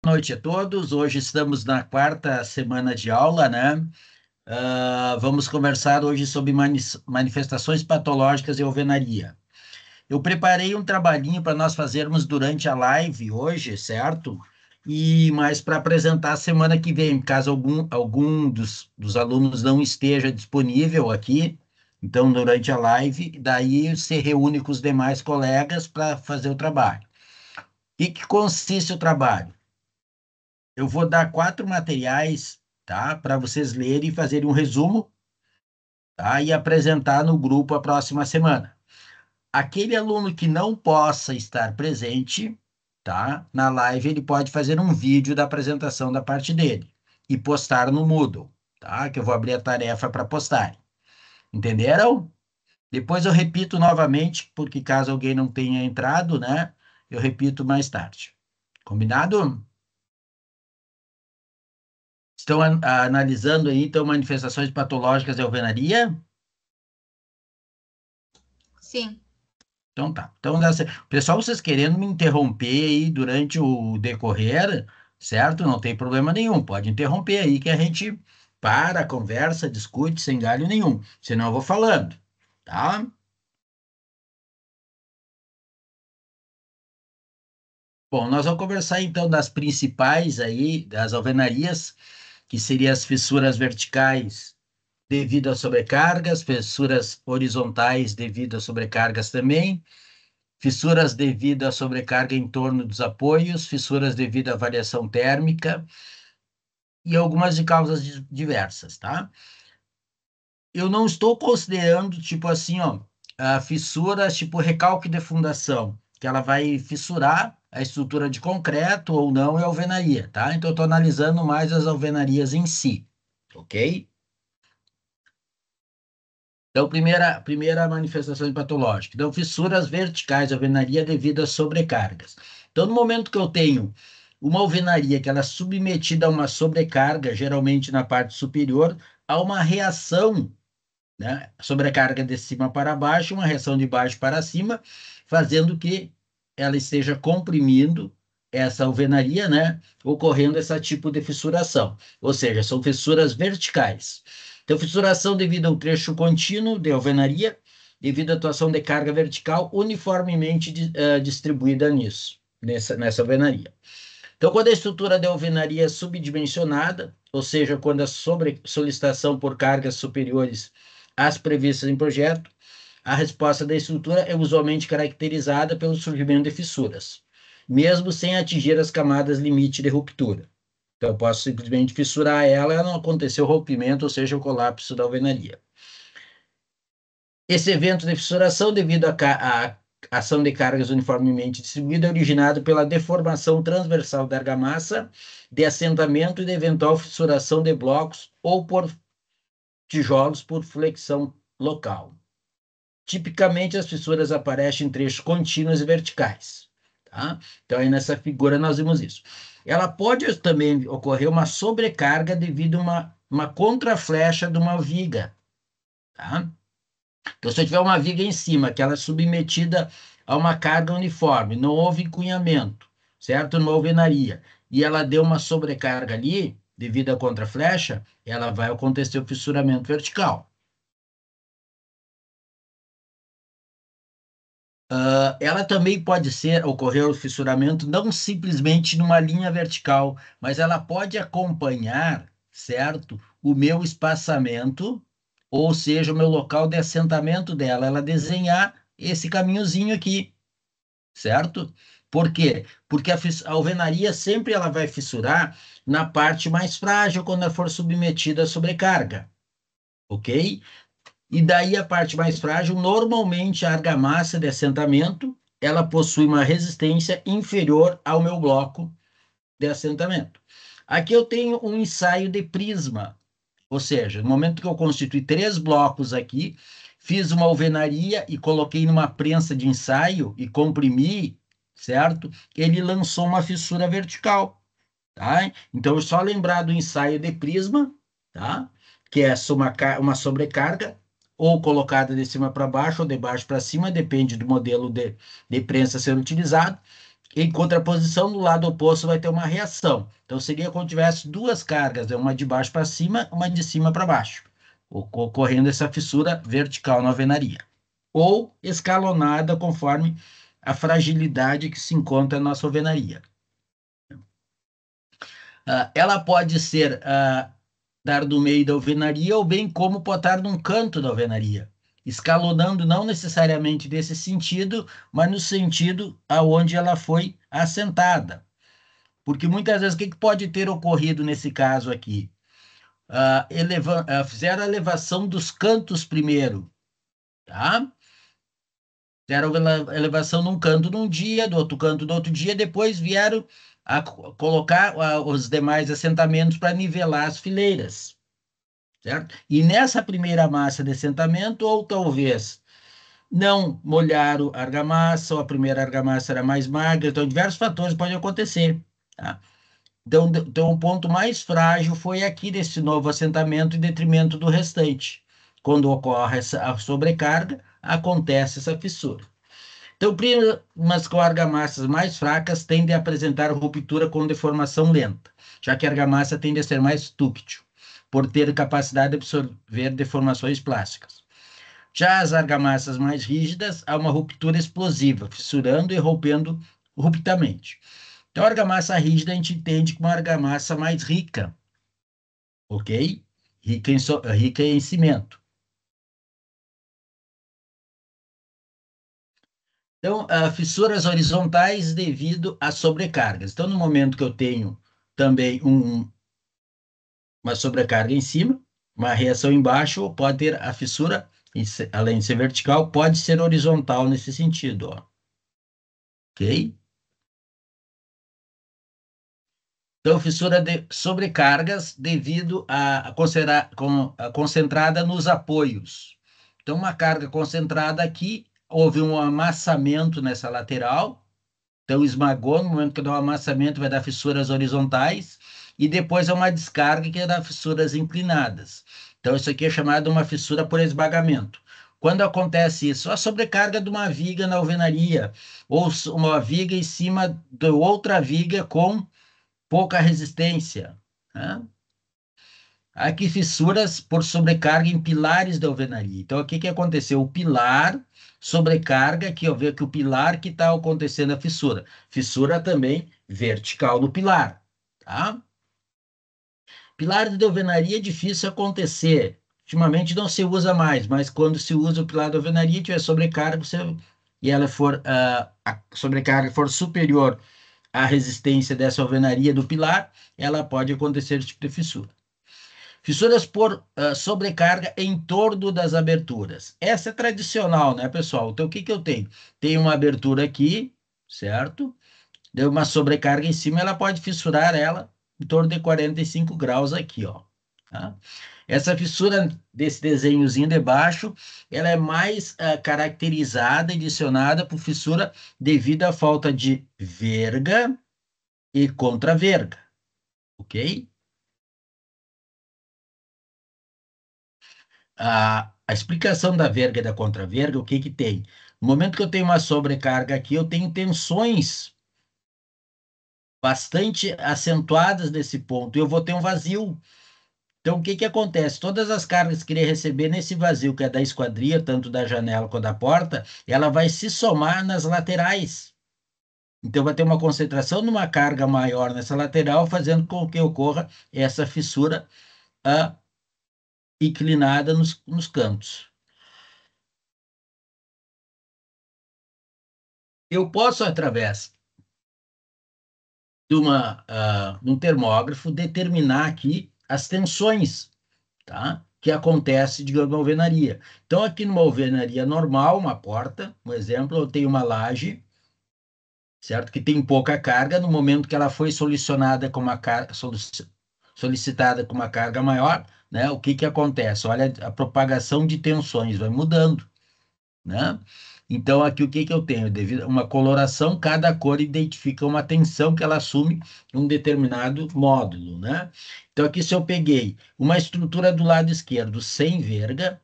Boa noite a todos. Hoje estamos na quarta semana de aula, né? Vamos conversar hoje sobre manifestações patológicas e alvenaria. Eu preparei um trabalhinho para nós fazermos durante a live hoje, certo? E mais para apresentar a semana que vem, caso algum dos alunos não esteja disponível aqui. Então, durante a live, daí se reúne com os demais colegas para fazer o trabalho. O que consiste o trabalho? Eu vou dar 4 materiais, tá? Para vocês lerem e fazerem um resumo, tá? E apresentar no grupo a próxima semana. Aquele aluno que não possa estar presente, tá? Na live, ele pode fazer um vídeo da apresentação da parte dele e postar no Moodle, tá? Que eu vou abrir a tarefa para postar. Entenderam? Depois eu repito novamente, porque caso alguém não tenha entrado, né? Eu repito mais tarde. Combinado? Estão analisando aí, então, manifestações patológicas de alvenaria? Sim. Então tá. Então, pessoal, vocês querendo me interromper aí durante o decorrer, certo? Não tem problema nenhum. Pode interromper aí que a gente para, conversa, discute sem galho nenhum. Senão eu vou falando, tá? Bom, nós vamos conversar então das principais aí, das alvenarias, que seriam as fissuras verticais devido a sobrecargas, fissuras horizontais devido a sobrecargas também, fissuras devido à sobrecarga em torno dos apoios, fissuras devido à variação térmica e algumas de causas diversas, tá? Eu não estou considerando, tipo assim, ó, fissuras tipo recalque de fundação, que ela vai fissurar a estrutura de concreto ou não é alvenaria, tá? Então, eu estou analisando mais as alvenarias em si, ok? Então, primeira manifestação patológica. Então, fissuras verticais, alvenaria devido a sobrecargas. Então, no momento que eu tenho uma alvenaria que ela é submetida a uma sobrecarga, geralmente na parte superior, há uma reação, né? Sobrecarga de cima para baixo, uma reação de baixo para cima, fazendo que ela esteja comprimindo essa alvenaria, né? Ocorrendo esse tipo de fissuração. Ou seja, são fissuras verticais. Então, fissuração devido ao trecho contínuo de alvenaria, devido à atuação de carga vertical uniformemente distribuída nessa alvenaria. Então, quando a estrutura da alvenaria é subdimensionada, ou seja, quando a solicitação por cargas superiores às previstas em projeto, a resposta da estrutura é usualmente caracterizada pelo surgimento de fissuras, mesmo sem atingir as camadas limite de ruptura. Então, eu posso simplesmente fissurar ela e não aconteceu o rompimento, ou seja, o colapso da alvenaria. Esse evento de fissuração, devido à ação de cargas uniformemente distribuída, é originado pela deformação transversal da argamassa, de assentamento e de eventual fissuração de blocos ou por tijolos por flexão local. Tipicamente, as fissuras aparecem em trechos contínuos e verticais. Tá? Então, aí nessa figura nós vimos isso. Ela pode também ocorrer uma sobrecarga devido a uma contraflecha de uma viga. Tá? Então, se eu tiver uma viga em cima, que ela é submetida a uma carga uniforme, não houve encunhamento, certo? Não houve alvenaria, e ela deu uma sobrecarga ali, devido à contraflecha, ela vai acontecer o fissuramento vertical. Ela também pode ocorrer o fissuramento não simplesmente numa linha vertical, mas ela pode acompanhar, certo? O meu espaçamento, ou seja, o meu local de assentamento dela, ela desenhar esse caminhozinho aqui, certo? Por quê? Porque a alvenaria sempre ela vai fissurar na parte mais frágil quando ela for submetida à sobrecarga, ok? E daí a parte mais frágil, normalmente a argamassa de assentamento, ela possui uma resistência inferior ao meu bloco de assentamento. Aqui eu tenho um ensaio de prisma, ou seja, no momento que eu constituí 3 blocos aqui, fiz uma alvenaria e coloquei numa prensa de ensaio e comprimi, certo? Ele lançou uma fissura vertical, tá? Então, é só lembrar do ensaio de prisma, tá? Que é uma sobrecarga, ou colocada de cima para baixo, ou de baixo para cima, depende do modelo de prensa a ser utilizado, Em contraposição, no lado oposto vai ter uma reação. Então, seria como tivesse duas cargas, né? Uma de baixo para cima, uma de cima para baixo, ocorrendo essa fissura vertical na alvenaria. Ou escalonada, conforme a fragilidade que se encontra na nossa alvenaria. Ela pode ser dar do meio da alvenaria ou bem como botar num canto da alvenaria, escalonando não necessariamente nesse sentido, mas no sentido aonde ela foi assentada. Porque muitas vezes o que pode ter ocorrido nesse caso aqui? Fizeram a elevação dos cantos primeiro, tá? Fizeram a elevação num canto num dia, do outro canto do outro dia, depois vieram a colocar os demais assentamentos para nivelar as fileiras, certo? E nessa primeira massa de assentamento, ou talvez não molharam a argamassa, ou a primeira argamassa era mais magra, então diversos fatores podem acontecer, tá? Então, o ponto mais frágil foi aqui desse novo assentamento em detrimento do restante. Quando ocorre a sobrecarga, acontece essa fissura. Então, primas com argamassas mais fracas tendem a apresentar ruptura com deformação lenta, já que a argamassa tende a ser mais dúctil, por ter capacidade de absorver deformações plásticas. Já as argamassas mais rígidas, há uma ruptura explosiva, fissurando e rompendo ruptamente. Então, a argamassa rígida a gente entende como uma argamassa mais rica, ok? Rica em cimento. Então, fissuras horizontais devido a sobrecargas. Então, no momento que eu tenho também uma sobrecarga em cima, uma reação embaixo, pode ter a fissura, além de ser vertical, pode ser horizontal nesse sentido, ó. Ok? Então, fissura de sobrecargas devido a concentrada nos apoios. Então, uma carga concentrada aqui, houve um amassamento nessa lateral, então esmagou, no momento que dá um amassamento vai dar fissuras horizontais, e depois é uma descarga que dá fissuras inclinadas. Então, isso aqui é chamado uma fissura por esmagamento. Quando acontece isso, a sobrecarga de uma viga na alvenaria, ou uma viga em cima de outra viga com pouca resistência, né? Aqui fissuras por sobrecarga em pilares da alvenaria. Então, o que que aconteceu? O pilar, sobrecarga, aqui eu vejo que o pilar que está acontecendo a fissura. Fissura também vertical no pilar, tá? Pilar de alvenaria é difícil acontecer. Ultimamente não se usa mais, mas quando se usa o pilar da alvenaria, tiver sobrecarga, e ela for, a sobrecarga for superior à resistência dessa alvenaria do pilar, ela pode acontecer esse tipo de fissura. Fissuras por sobrecarga em torno das aberturas. Essa é tradicional, né, pessoal? Então, o que que eu tenho? Tenho uma abertura aqui, certo? Deu uma sobrecarga em cima, ela pode fissurar ela em torno de 45 graus aqui, ó. Tá? Essa fissura desse desenhozinho de baixo, ela é mais caracterizada e adicionada por fissura devido à falta de verga e contraverga, ok? A explicação da verga e da contraverga, o que que tem? No momento que eu tenho uma sobrecarga aqui, eu tenho tensões bastante acentuadas nesse ponto, e eu vou ter um vazio. Então, o que que acontece? Todas as cargas que ele receber nesse vazio, que é da esquadria, tanto da janela quanto da porta, ela vai se somar nas laterais. Então, vai ter uma concentração numa carga maior nessa lateral, fazendo com que ocorra essa fissura inclinada nos cantos. Eu posso, através de um termógrafo, determinar aqui as tensões, tá? Que acontece, digamos, na alvenaria. Então, aqui numa alvenaria normal, uma porta, um exemplo, eu tenho uma laje, certo? Que tem pouca carga, no momento que ela foi solucionada com uma solicitada com uma carga maior, né? O que que acontece? Olha a propagação de tensões, vai mudando, né? Então, aqui o que que eu tenho? Devido a uma coloração, cada cor identifica uma tensão que ela assume em um determinado módulo, né? Então, aqui se eu peguei uma estrutura do lado esquerdo sem verga,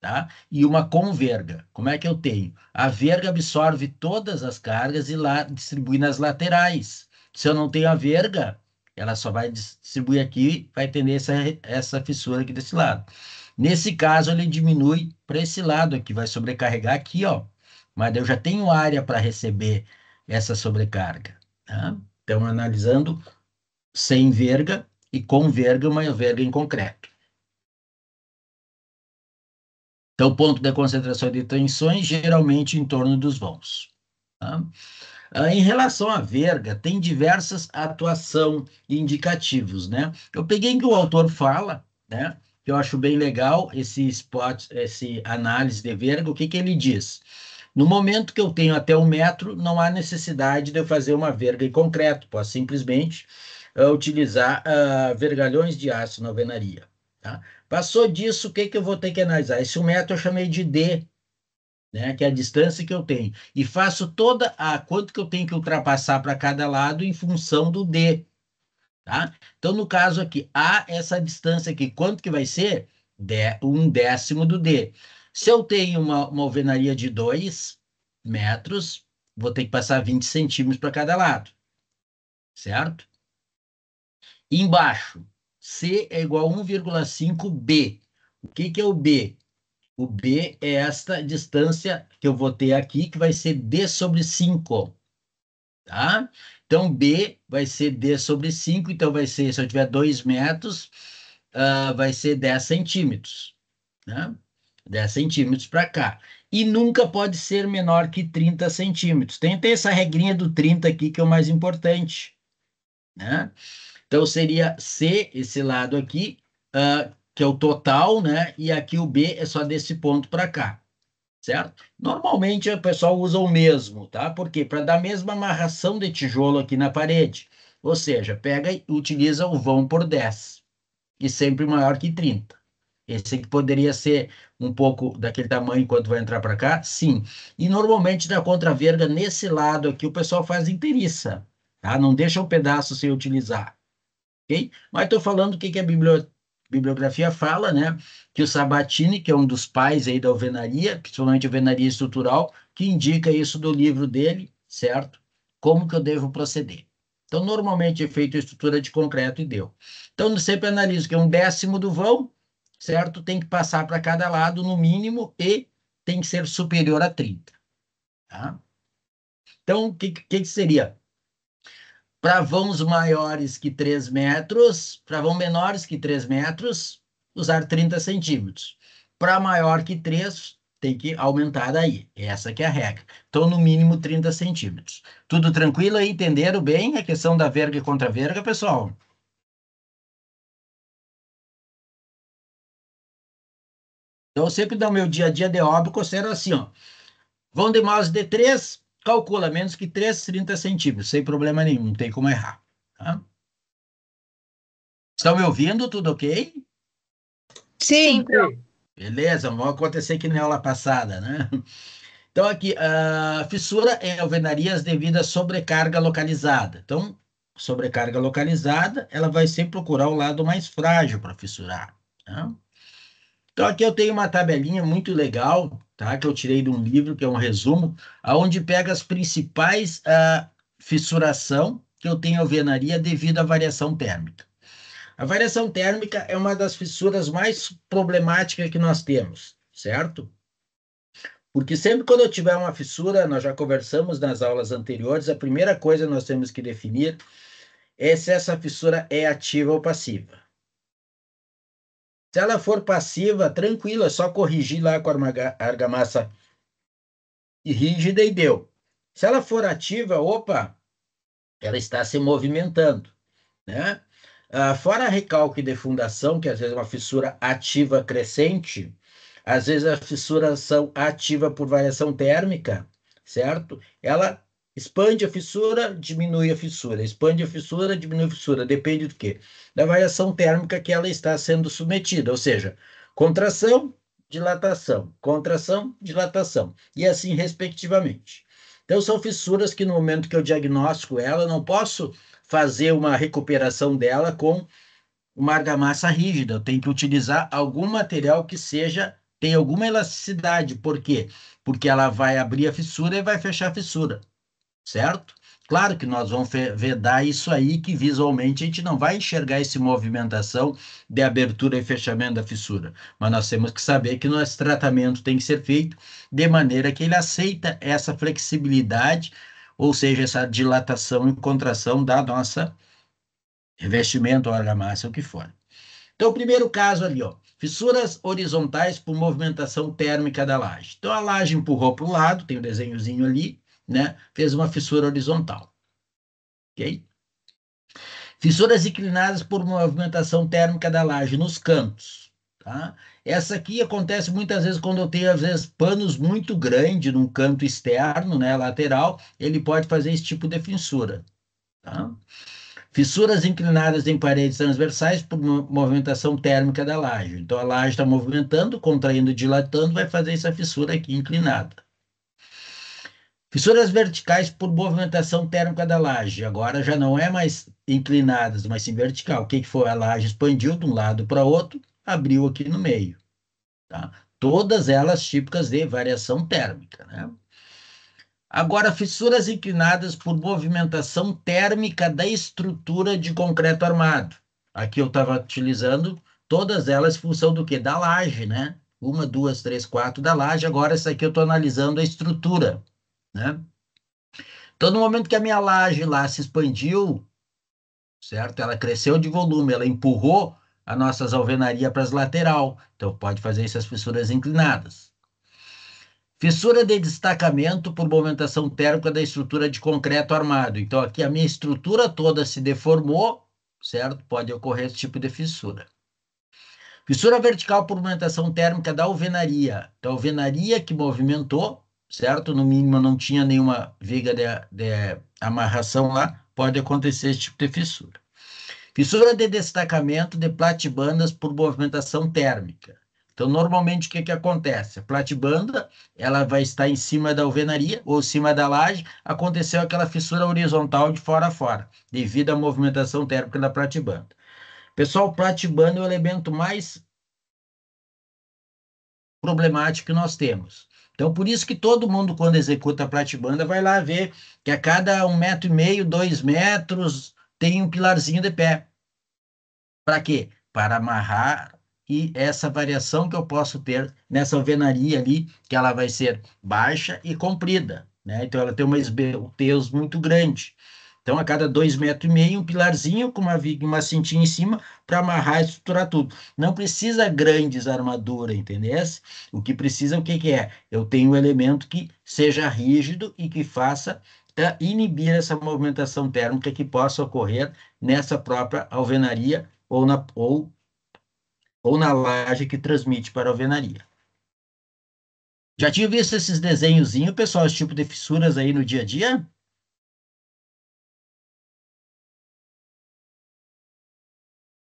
tá? E uma converga. Como é que eu tenho? A verga absorve todas as cargas e lá distribui nas laterais. Se eu não tenho a verga, ela só vai distribuir aqui, vai ter essa fissura aqui desse lado. Nesse caso, ele diminui para esse lado aqui, vai sobrecarregar aqui, ó. Mas eu já tenho área para receber essa sobrecarga, tá? Então, analisando sem verga e com verga, uma verga em concreto. Então, ponto de concentração de tensões, geralmente em torno dos vãos. Tá? Em relação à verga, tem diversas atuação e indicativos, né? Eu peguei que o autor fala, né? Que eu acho bem legal esse spot, esse análise de verga. O que que ele diz? No momento que eu tenho até 1 metro, não há necessidade de eu fazer uma verga em concreto, posso simplesmente utilizar vergalhões de aço na alvenaria. Tá? Passou disso, o que que eu vou ter que analisar? Esse 1 metro eu chamei de D, né, que é a distância que eu tenho, e faço toda a quanto que eu tenho que ultrapassar para cada lado em função do D, tá? Então, no caso aqui, A, essa distância aqui, quanto que vai ser? 1/10 do D. Se eu tenho uma alvenaria de 2 metros, vou ter que passar 20 centímetros para cada lado, certo? Embaixo, C é igual a 1,5 B. O que que é o B? O B é esta distância que eu vou ter aqui, que vai ser D sobre 5, tá? Então, B vai ser D sobre 5, então vai ser, se eu tiver 2 metros, vai ser 10 centímetros, né? 10 centímetros para cá. E nunca pode ser menor que 30 centímetros. Tem até essa regrinha do 30 aqui, que é o mais importante, né? Então, seria C, esse lado aqui, que é o total, né? E aqui o B é só desse ponto para cá, certo? Normalmente o pessoal usa o mesmo, tá? Por quê? Para dar a mesma amarração de tijolo aqui na parede. Ou seja, pega e utiliza o vão por 10, e sempre maior que 30. Esse aqui poderia ser um pouco daquele tamanho enquanto vai entrar para cá? Sim. E normalmente da contraverga, nesse lado aqui, o pessoal faz inteiriça, tá? Não deixa um pedaço sem utilizar, ok? Mas estou falando o que que a bibliografia fala, né? Que o Sabatini, que é um dos pais aí da alvenaria, principalmente alvenaria estrutural, que indica isso do livro dele, certo? Como que eu devo proceder. Então, normalmente é feito a estrutura de concreto e deu. Então, eu sempre analiso que é 1/10 do vão, certo? Tem que passar para cada lado no mínimo e tem que ser superior a 30, tá? Então, o que seria? Para vãos maiores que 3 metros, para vão menores que 3 metros, usar 30 centímetros. Para maior que 3, tem que aumentar daí. Essa que é a regra. Então, no mínimo 30 centímetros. Tudo tranquilo aí? Entenderam bem a questão da verga e contra-verga, pessoal? Então, eu sempre dou meu dia a dia de obra, considero assim, ó. Vão de mais de 3, calcula menos que 3, 30 centímetros, sem problema nenhum, não tem como errar. Tá? Estão me ouvindo? Tudo ok? Sim, Beleza, não vai acontecer que nem aula passada, né? Então, aqui, a fissura em alvenarias devido à sobrecarga localizada. Então, sobrecarga localizada, ela vai sempre procurar o lado mais frágil para fissurar, tá? Então, aqui eu tenho uma tabelinha muito legal, tá? Que eu tirei de um livro, que é um resumo, aonde pega as principais fissuração que eu tenho em alvenaria devido à variação térmica. A variação térmica é uma das fissuras mais problemáticas que nós temos, certo? Porque sempre quando eu tiver uma fissura, nós já conversamos nas aulas anteriores, a primeira coisa que nós temos que definir é se essa fissura é ativa ou passiva. Se ela for passiva, tranquilo, é só corrigir lá com a argamassa rígida e deu. Se ela for ativa, opa, ela está se movimentando, né? Fora recalque de fundação, que às vezes é uma fissura ativa crescente, às vezes a fissuração ativa por variação térmica, certo? Ela expande a fissura, diminui a fissura, expande a fissura, diminui a fissura, depende do quê? Da variação térmica que ela está sendo submetida, ou seja, contração, dilatação, e assim respectivamente. Então, são fissuras que no momento que eu diagnostico ela, eu não posso fazer uma recuperação dela com uma argamassa rígida. Eu tenho que utilizar algum material que seja tem alguma elasticidade. Por quê? Porque ela vai abrir a fissura e vai fechar a fissura, certo? Claro que nós vamos vedar isso aí, que visualmente a gente não vai enxergar essa movimentação de abertura e fechamento da fissura, mas nós temos que saber que nosso tratamento tem que ser feito de maneira que ele aceita essa flexibilidade, ou seja, essa dilatação e contração da nossa revestimento, argamassa, o que for. Então, o primeiro caso ali, ó, fissuras horizontais por movimentação térmica da laje. Então, a laje empurrou para o lado, tem o desenhozinho ali, né? Fez uma fissura horizontal, ok? Fissuras inclinadas por movimentação térmica da laje nos cantos, tá? Essa aqui acontece muitas vezes quando eu tenho, às vezes, panos muito grandes num canto externo, né, lateral, ele pode fazer esse tipo de fissura, tá? Fissuras inclinadas em paredes transversais por movimentação térmica da laje. Então, a laje está movimentando, contraindo, dilatando, vai fazer essa fissura aqui inclinada. Fissuras verticais por movimentação térmica da laje. Agora já não é mais inclinadas, mas sim vertical. O que foi? A laje expandiu de um lado para outro, abriu aqui no meio. Tá? Todas elas típicas de variação térmica, né? Agora, fissuras inclinadas por movimentação térmica da estrutura de concreto armado. Aqui eu estava utilizando todas elas em função do quê? Da laje, né? Uma, duas, três, quatro da laje. Agora, essa aqui eu estou analisando a estrutura, né? Então, no momento que a minha laje lá se expandiu, certo? Ela cresceu de volume, ela empurrou as nossas alvenarias para as lateral. Então, pode fazer essas fissuras inclinadas. Fissura de destacamento por movimentação térmica da estrutura de concreto armado. Então, aqui a minha estrutura toda se deformou, certo? Pode ocorrer esse tipo de fissura. Fissura vertical por movimentação térmica da alvenaria. Então, a alvenaria que movimentou, certo? No mínimo não tinha nenhuma viga de amarração lá, pode acontecer esse tipo de fissura. Fissura de destacamento de platibandas por movimentação térmica. Então, normalmente, o que que acontece? A platibanda, ela vai estar em cima da alvenaria ou em cima da laje, aconteceu aquela fissura horizontal de fora a fora, devido à movimentação térmica da platibanda. Pessoal, platibanda é o elemento mais problemático que nós temos. Então, por isso que todo mundo, quando executa a platibanda, vai lá ver que a cada 1,5 m, 2 metros, tem um pilarzinho de pé. Para quê? Para amarrar e essa variação que eu posso ter nessa alvenaria ali, que ela vai ser baixa e comprida, né? Então, ela tem uma esbeltez muito grande. Então, a cada 2,5 m, um pilarzinho com uma cintinha em cima para amarrar e estruturar tudo. Não precisa grandes armaduras, entendeu? O que precisa, o que que é? Eu tenho um elemento que seja rígido e que faça inibir essa movimentação térmica que possa ocorrer nessa própria alvenaria ou na laje que transmite para a alvenaria. Já tinha visto esses desenhozinhos, pessoal, esse tipo de fissuras aí no dia a dia?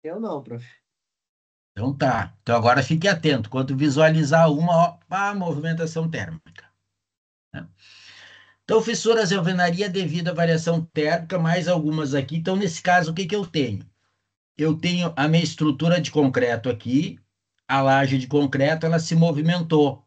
Eu não, prof. Então tá. Então agora fique atento. Quando visualizar uma, ó, pá, movimentação térmica, né? Então, fissuras em alvenaria devido à variação térmica, mais algumas aqui. Então, nesse caso, o que que eu tenho? Eu tenho a minha estrutura de concreto aqui, a laje de concreto, ela se movimentou,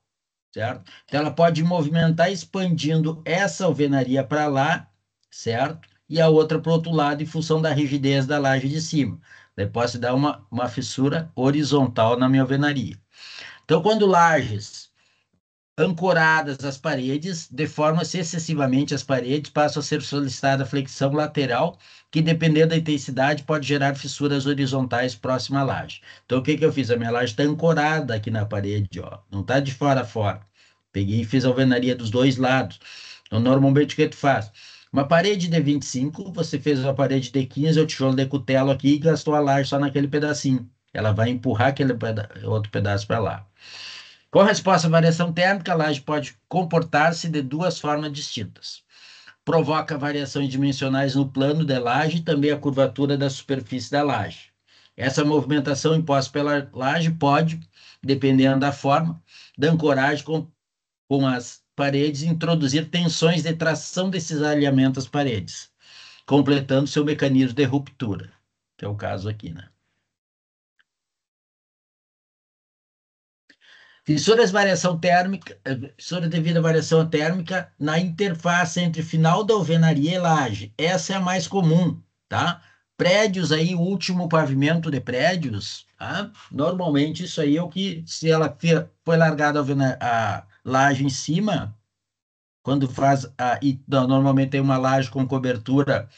certo? Então, ela pode movimentar expandindo essa alvenaria para lá, certo? E a outra para o outro lado, em função da rigidez da laje de cima. Daí posso dar uma fissura horizontal na minha alvenaria. Então, quando lajes ancoradas às paredes, deformam-se excessivamente as paredes, passa a ser solicitada a flexão lateral, que, dependendo da intensidade, pode gerar fissuras horizontais próxima à laje. Então, o que que eu fiz? A minha laje está ancorada aqui na parede, ó, não está de fora a fora. Peguei e fiz a alvenaria dos dois lados. Então, normalmente, o que tu faz? Uma parede de 25, você fez uma parede de 15, o tijolo de cutelo aqui e gastou a laje só naquele pedacinho. Ela vai empurrar aquele outro pedaço para lá. Com resposta à variação térmica, a laje pode comportar-se de duas formas distintas. Provoca variações dimensionais no plano da laje e também a curvatura da superfície da laje. Essa movimentação imposta pela laje pode, dependendo da forma, da ancoragem com as paredes, introduzir tensões de tração desses alinhamentos às paredes, completando seu mecanismo de ruptura, que é o caso aqui, né? Fissuras variação térmica, fissura devido à variação térmica na interface entre final da alvenaria e laje. Essa é a mais comum, tá? Prédios aí, o último pavimento de prédios, tá? Normalmente isso aí é o que, se ela foi largada a laje em cima, quando faz, normalmente tem uma laje com cobertura.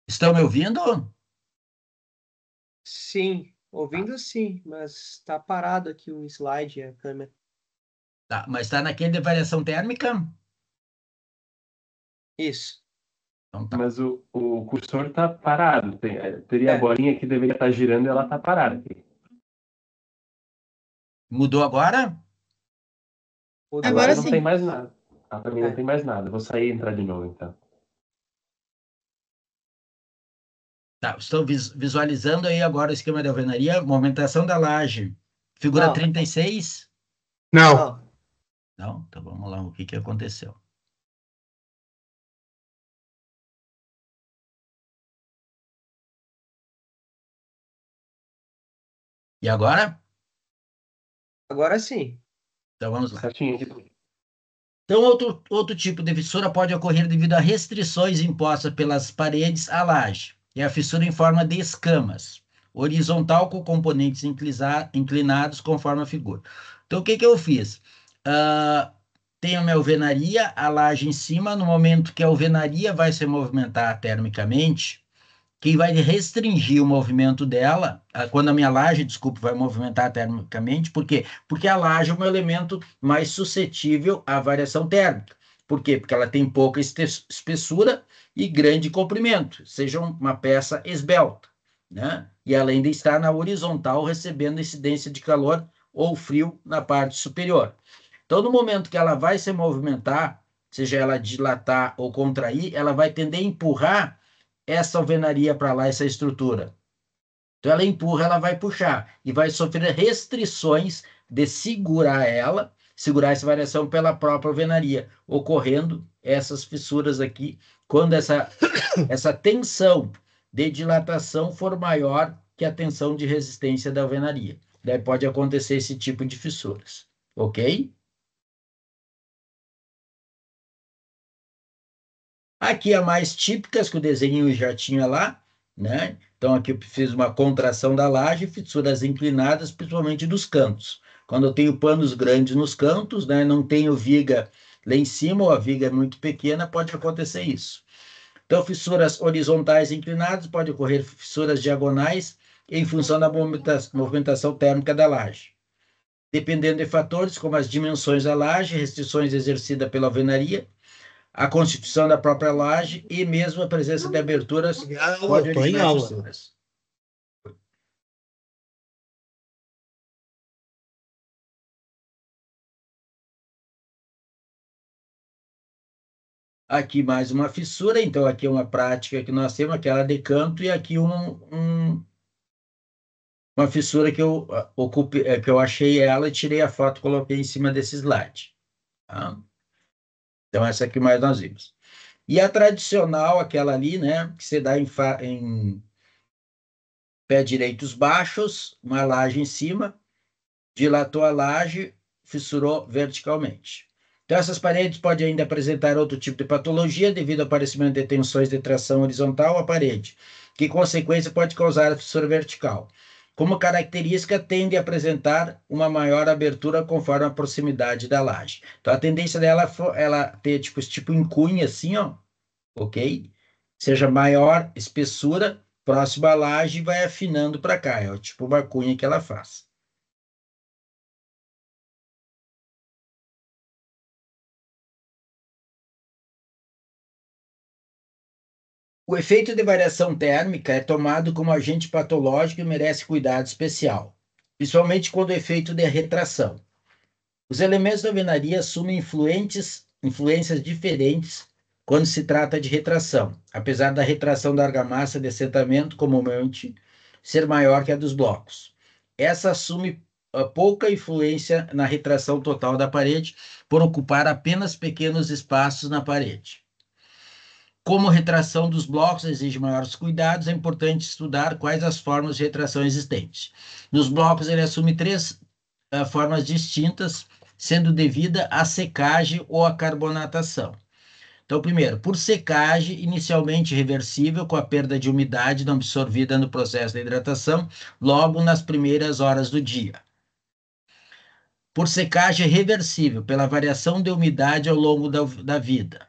Estão me ouvindo? Sim, ouvindo sim, mas tá parado aqui o slide, a câmera. Tá, mas está naquele de variação térmica? Isso. Então tá. Mas o cursor está parado. Teria a É, bolinha que deveria estar girando e ela está parada aqui. Mudou agora? mudou. Agora Agora não tem sim. mais nada. Para mim não É. tem mais nada. Vou sair e entrar de novo, então. Tá, estou visualizando aí agora o esquema de alvenaria, movimentação da laje. Figura Não, 36? Não. não. Não? Então vamos lá, o que que aconteceu? E agora? Agora sim. Então vamos lá. Certinho aqui. Então, outro tipo de fissura pode ocorrer devido a restrições impostas pelas paredes à laje. É a fissura em forma de escamas, horizontal com componentes inclinados conforme a figura. Então, o que que eu fiz? Tenho a minha alvenaria, a laje em cima, no momento que a alvenaria vai se movimentar termicamente, quem vai restringir o movimento dela, quando a minha laje, desculpa, vai movimentar termicamente, por quê? Porque a laje é um elemento mais suscetível à variação térmica. Por quê? Porque ela tem pouca espessura e grande comprimento, seja uma peça esbelta, né? E ela ainda está na horizontal, recebendo incidência de calor ou frio na parte superior. Então, no momento que ela vai se movimentar, seja ela dilatar ou contrair, ela vai tender a empurrar essa alvenaria para lá, essa estrutura. Então ela empurra, ela vai puxar e vai sofrer restrições de segurar essa variação pela própria alvenaria, ocorrendo essas fissuras aqui, quando essa tensão de dilatação for maior que a tensão de resistência da alvenaria. Daí pode acontecer esse tipo de fissuras, ok? Aqui a mais típicas, que o desenho já tinha lá, né? Então aqui eu fiz uma contração da laje, fissuras inclinadas, principalmente dos cantos. Quando eu tenho panos grandes nos cantos, né? Não tenho viga lá em cima, ou a viga é muito pequena, pode acontecer isso. Então, fissuras horizontais inclinadas, pode ocorrer fissuras diagonais em função da movimentação térmica da laje. Dependendo de fatores como as dimensões da laje, restrições exercidas pela alvenaria, a constituição da própria laje e mesmo a presença de aberturas pode Tô em originar aula. fissuras. Aqui mais uma fissura, então aqui é uma prática que nós temos, aquela de canto, e aqui uma fissura que que eu achei ela e tirei a foto, coloquei em cima desse slide. Tá? Então essa aqui mais nós vimos. E a tradicional, aquela ali, né, que se dá em pé direitos baixos, uma laje em cima, dilatou a laje, fissurou verticalmente. Então, essas paredes podem ainda apresentar outro tipo de patologia devido ao aparecimento de tensões de tração horizontal à parede, que, em consequência, pode causar a fissura vertical. Como característica, tende a apresentar uma maior abertura conforme a proximidade da laje. Então, a tendência dela é ela ter esse tipo em cunha, assim, ó, ok? Seja maior espessura, próxima à laje, e vai afinando para cá. É o tipo uma cunha que ela faz. O efeito de variação térmica é tomado como agente patológico e merece cuidado especial, principalmente quando o efeito de retração. Os elementos da alvenaria assumem influências diferentes quando se trata de retração, apesar da retração da argamassa de assentamento comumente ser maior que a dos blocos. Essa assume pouca influência na retração total da parede, por ocupar apenas pequenos espaços na parede. Como a retração dos blocos exige maiores cuidados, é importante estudar quais as formas de retração existentes. Nos blocos, ele assume três formas distintas, sendo devida à secagem ou à carbonatação. Então, primeiro, por secagem, inicialmente reversível, com a perda de umidade não absorvida no processo de hidratação, logo nas primeiras horas do dia. Por secagem reversível, pela variação de umidade ao longo da vida.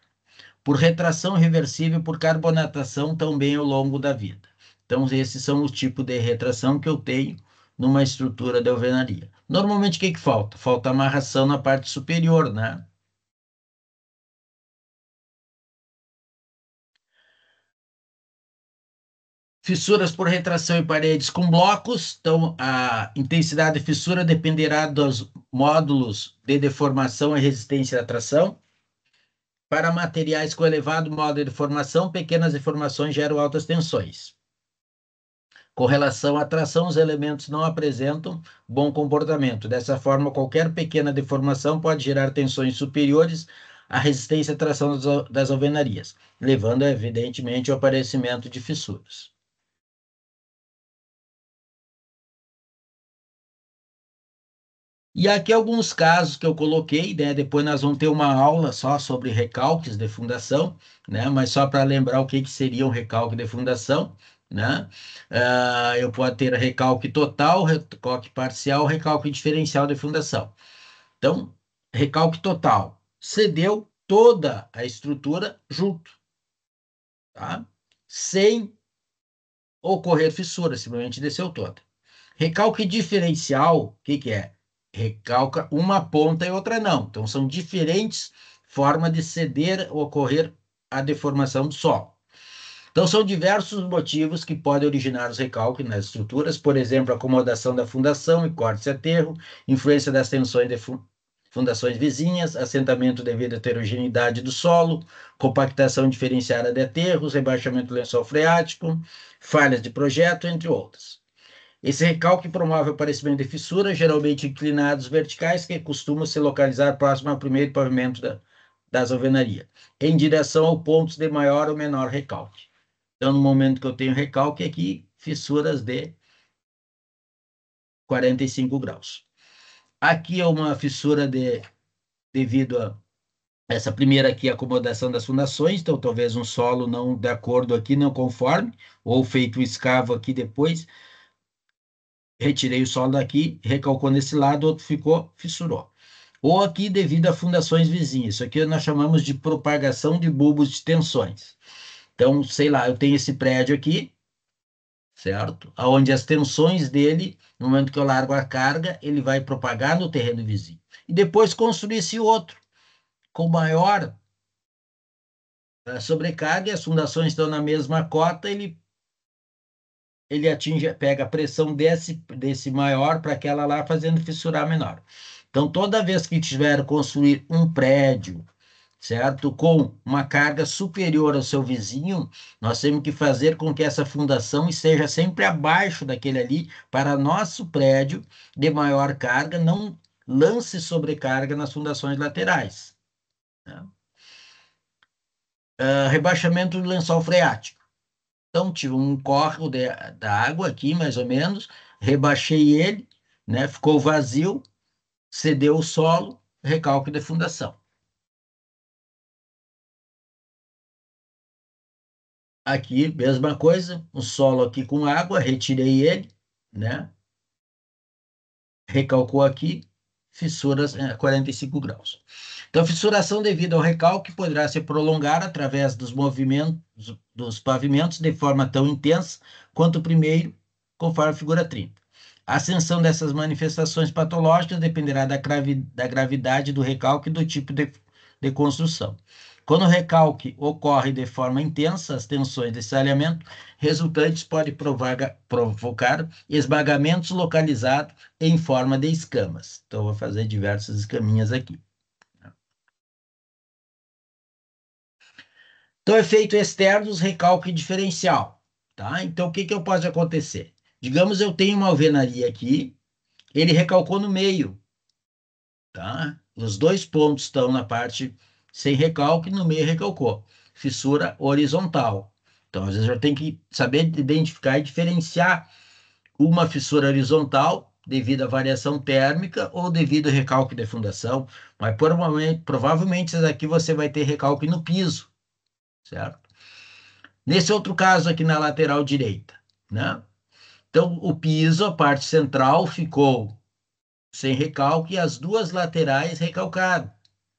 Por retração reversível, por carbonatação também ao longo da vida. Então, esses são os tipos de retração que eu tenho numa estrutura de alvenaria. Normalmente, o que falta? Falta amarração na parte superior, né? Fissuras por retração em paredes com blocos. Então, a intensidade de fissura dependerá dos módulos de deformação e resistência à tração. Para materiais com elevado módulo de deformação, pequenas deformações geram altas tensões. Com relação à tração, os elementos não apresentam bom comportamento. Dessa forma, qualquer pequena deformação pode gerar tensões superiores à resistência à tração das alvenarias, levando, evidentemente, ao aparecimento de fissuras. E aqui alguns casos que eu coloquei, né? Depois nós vamos ter uma aula só sobre recalques de fundação, né? Mas só para lembrar o que seria um recalque de fundação, né? Eu posso ter recalque total, recalque parcial, recalque diferencial de fundação. Então, recalque total, cedeu toda a estrutura junto, tá? Sem ocorrer fissura, simplesmente desceu toda. Recalque diferencial, o que é? Recalca uma ponta e outra não. Então, são diferentes formas de ceder ou ocorrer a deformação do solo. Então, são diversos motivos que podem originar os recalques nas estruturas, por exemplo, acomodação da fundação e corte e aterro, influência das tensões de fundações vizinhas, assentamento devido à heterogeneidade do solo, compactação diferenciada de aterros, rebaixamento do lençol freático, falhas de projeto, entre outras. Esse recalque promove o aparecimento de fissuras, geralmente inclinados verticais, que costumam se localizar próximo ao primeiro pavimento das alvenarias, em direção ao pontos de maior ou menor recalque. Então, no momento que eu tenho recalque aqui, fissuras de 45 graus. Aqui é uma fissura devido a essa primeira aqui, a acomodação das fundações, então talvez um solo não de acordo aqui, não conforme, ou feito um escavo aqui depois, retirei o solo daqui, recalcou nesse lado, outro ficou, fissurou. Ou aqui devido a fundações vizinhas, isso aqui nós chamamos de propagação de bulbos de tensões. Então, sei lá, eu tenho esse prédio aqui, certo? Onde as tensões dele, no momento que eu largo a carga, ele vai propagar no terreno vizinho. E depois construir esse outro, com maior sobrecarga, e as fundações estão na mesma cota, ele atinge, pega a pressão desse maior para aquela lá, fazendo fissurar menor. Então, toda vez que tiver construir um prédio, certo? Com uma carga superior ao seu vizinho, nós temos que fazer com que essa fundação esteja sempre abaixo daquele ali, para nosso prédio de maior carga não lance sobrecarga nas fundações laterais. Né? Rebaixamento do lençol freático. Então, tive um córrego da água aqui, mais ou menos, rebaixei ele, né? Ficou vazio, cedeu o solo, recalque de fundação. Aqui, mesma coisa, um solo aqui com água, retirei ele, né? Recalcou aqui, fissuras a 45 graus. Então, a fissuração devido ao recalque poderá se prolongar através dos movimentos dos pavimentos de forma tão intensa quanto o primeiro, conforme a figura 30. A ascensão dessas manifestações patológicas dependerá da gravidade do recalque e do tipo de construção. Quando o recalque ocorre de forma intensa, as tensões desse alinhamento resultantes podem provocar esmagamentos localizados em forma de escamas. Então, vou fazer diversas escaminhas aqui. Então, efeito externos, recalque diferencial. Tá? Então, o que pode acontecer? Digamos, eu tenho uma alvenaria aqui, ele recalcou no meio. Tá? Os dois pontos estão na parte sem recalque, no meio recalcou. Fissura horizontal. Então, às vezes, eu tenho que saber identificar e diferenciar uma fissura horizontal devido à variação térmica ou devido ao recalque de fundação, mas provavelmente aqui você vai ter recalque no piso, certo? Nesse outro caso aqui na lateral direita, né? Então, o piso, a parte central, ficou sem recalque e as duas laterais recalcaram.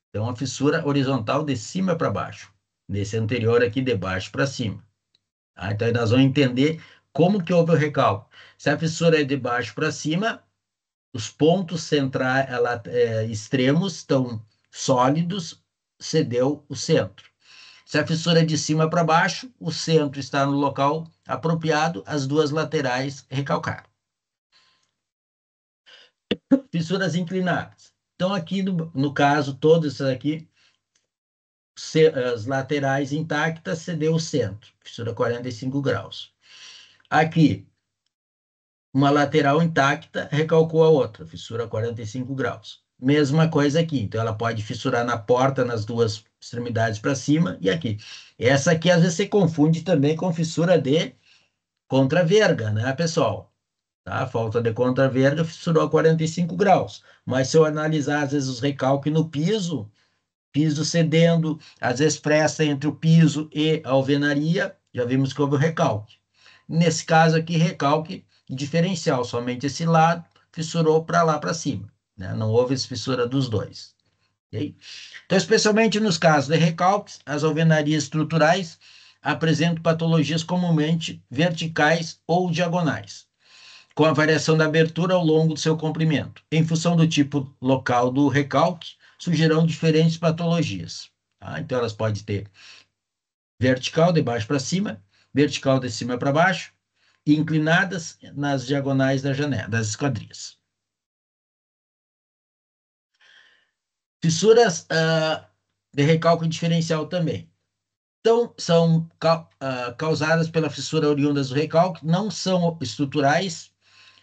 Então, a fissura horizontal de cima para baixo. Nesse anterior aqui, de baixo para cima. Tá? Então, nós vamos entender como que houve o recalque. Se a fissura é de baixo para cima, os pontos centrais, extremos estão sólidos, cedeu o centro. Se a fissura é de cima para baixo, o centro está no local apropriado, as duas laterais recalcaram. Fissuras inclinadas. Então, aqui no caso, todas essas aqui, as laterais intactas, cedeu o centro, fissura 45 graus. Aqui, uma lateral intacta recalcou a outra, fissura 45 graus. Mesma coisa aqui, então ela pode fissurar na porta, nas duas extremidades para cima e aqui. Essa aqui às vezes se confunde também com fissura de contraverga, né, pessoal? Tá? Falta de contraverga fissurou a 45 graus. Mas se eu analisar às vezes os recalques no piso, piso cedendo, às vezes presta entre o piso e a alvenaria, já vimos que houve o recalque. Nesse caso aqui, recalque diferencial, somente esse lado fissurou para lá para cima, né? Não houve fissura dos dois. Okay? Então, especialmente nos casos de recalques, as alvenarias estruturais apresentam patologias comumente verticais ou diagonais, com a variação da abertura ao longo do seu comprimento. Em função do tipo local do recalque, surgirão diferentes patologias. Tá? Então, elas podem ter vertical de baixo para cima, vertical de cima para baixo, e inclinadas nas diagonais da janela, das esquadrias. Fissuras de recalque diferencial também. Então, são causadas pela fissura oriundas do recalque, não são estruturais,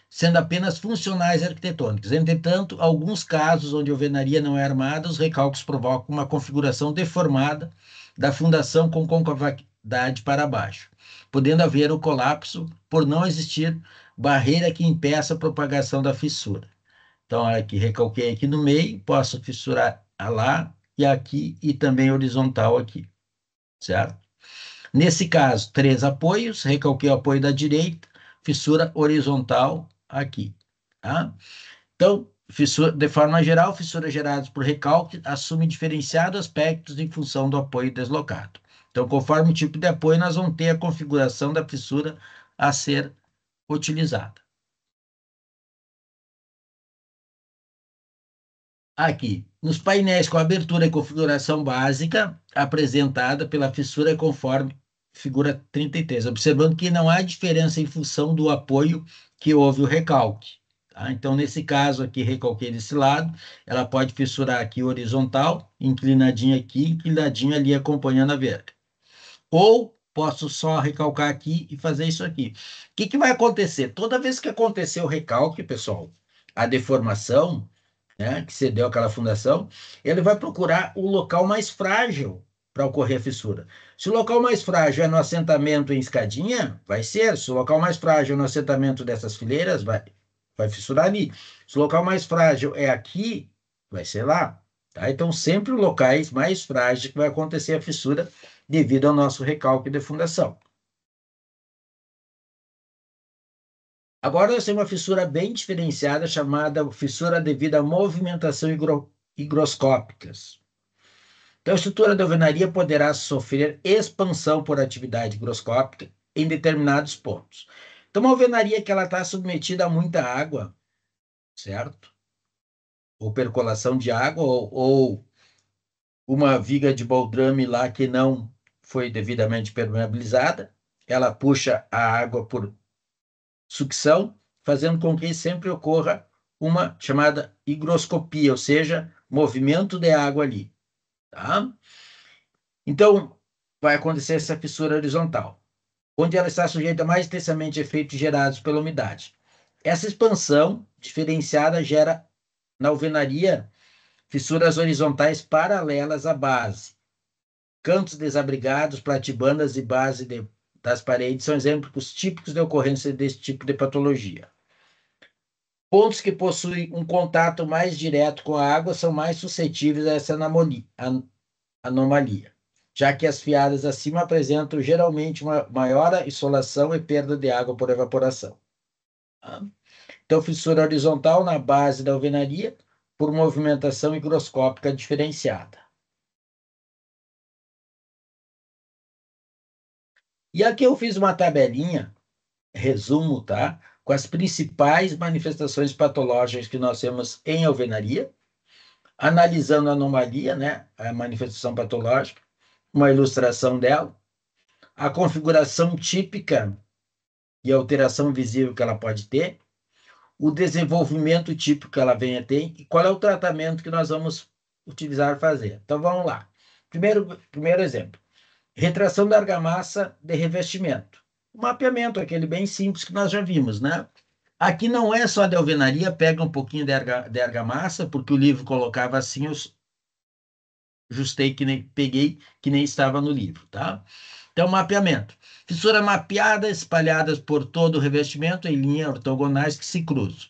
sendo apenas funcionais arquitetônicas. Entretanto, alguns casos onde a alvenaria não é armada, os recalques provocam uma configuração deformada da fundação com concavidade para baixo, podendo haver o colapso por não existir barreira que impeça a propagação da fissura. Então, aqui, recalquei aqui no meio, posso fissurar lá e aqui e também horizontal aqui, certo? Nesse caso, 3 apoios, recalquei o apoio da direita, fissura horizontal aqui, tá? Então, fissura, de forma geral, fissuras geradas por recalque assumem diferenciados aspectos em função do apoio deslocado. Então, conforme o tipo de apoio, nós vamos ter a configuração da fissura a ser utilizada. Aqui, nos painéis com abertura e configuração básica, apresentada pela fissura conforme figura 33, observando que não há diferença em função do apoio que houve o recalque. Tá? Então, nesse caso aqui, recalquei desse lado, ela pode fissurar aqui horizontal, inclinadinha aqui, inclinadinha ali, acompanhando a verga. Ou posso só recalcar aqui e fazer isso aqui. O que vai acontecer? Toda vez que acontecer o recalque, pessoal, a deformação, né, que cedeu aquela fundação, ele vai procurar o local mais frágil para ocorrer a fissura. Se o local mais frágil é no assentamento em escadinha, vai ser. Se o local mais frágil é no assentamento dessas fileiras, vai fissurar ali. Se o local mais frágil é aqui, vai ser lá. Tá? Então, sempre os locais mais frágeis que vai acontecer a fissura devido ao nosso recalque de fundação. Agora nós temos uma fissura bem diferenciada, chamada fissura devido à movimentação higroscópicas. Então, a estrutura da alvenaria poderá sofrer expansão por atividade higroscópica em determinados pontos. Então, uma alvenaria que ela está submetida a muita água, certo? Ou percolação de água, ou uma viga de baldrame lá que não foi devidamente permeabilizada, ela puxa a água por sucção, fazendo com que sempre ocorra uma chamada higroscopia, ou seja, movimento de água ali, tá? Então, vai acontecer essa fissura horizontal, onde ela está sujeita mais intensamente a efeitos gerados pela umidade. Essa expansão diferenciada gera, na alvenaria, fissuras horizontais paralelas à base. Cantos desabrigados, platibandas e base das paredes são exemplos típicos de ocorrência desse tipo de patologia. Pontos que possuem um contato mais direto com a água são mais suscetíveis a essa anomalia, já que as fiadas acima apresentam geralmente uma maior insolação e perda de água por evaporação. Então, fissura horizontal na base da alvenaria por movimentação higroscópica diferenciada. E aqui eu fiz uma tabelinha, resumo, tá? Com as principais manifestações patológicas que nós temos em alvenaria, analisando a anomalia, né? A manifestação patológica, uma ilustração dela, a configuração típica e a alteração visível que ela pode ter, o desenvolvimento típico que ela vem a ter e qual é o tratamento que nós vamos utilizar fazer. Então, vamos lá. Primeiro exemplo. Retração da argamassa de revestimento. O mapeamento, aquele bem simples que nós já vimos, né? Aqui não é só de alvenaria, pega um pouquinho de argamassa, porque o livro colocava assim, eu ajustei peguei que nem estava no livro, tá? Então, mapeamento. Fissura mapeada, espalhadas por todo o revestimento em linhas ortogonais que se cruzam.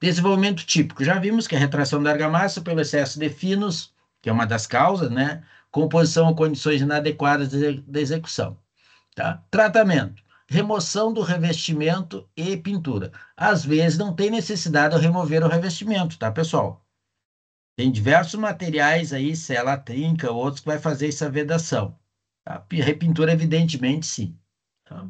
Desenvolvimento típico. Já vimos que a retração da argamassa pelo excesso de finos, que é uma das causas, né? Composição ou condições inadequadas de execução. Tá? Tratamento. Remoção do revestimento e pintura. Às vezes não tem necessidade de remover o revestimento, tá, pessoal? Tem diversos materiais aí, cela trinca, outros que vai fazer essa vedação. Tá? Repintura, evidentemente, sim. Tá?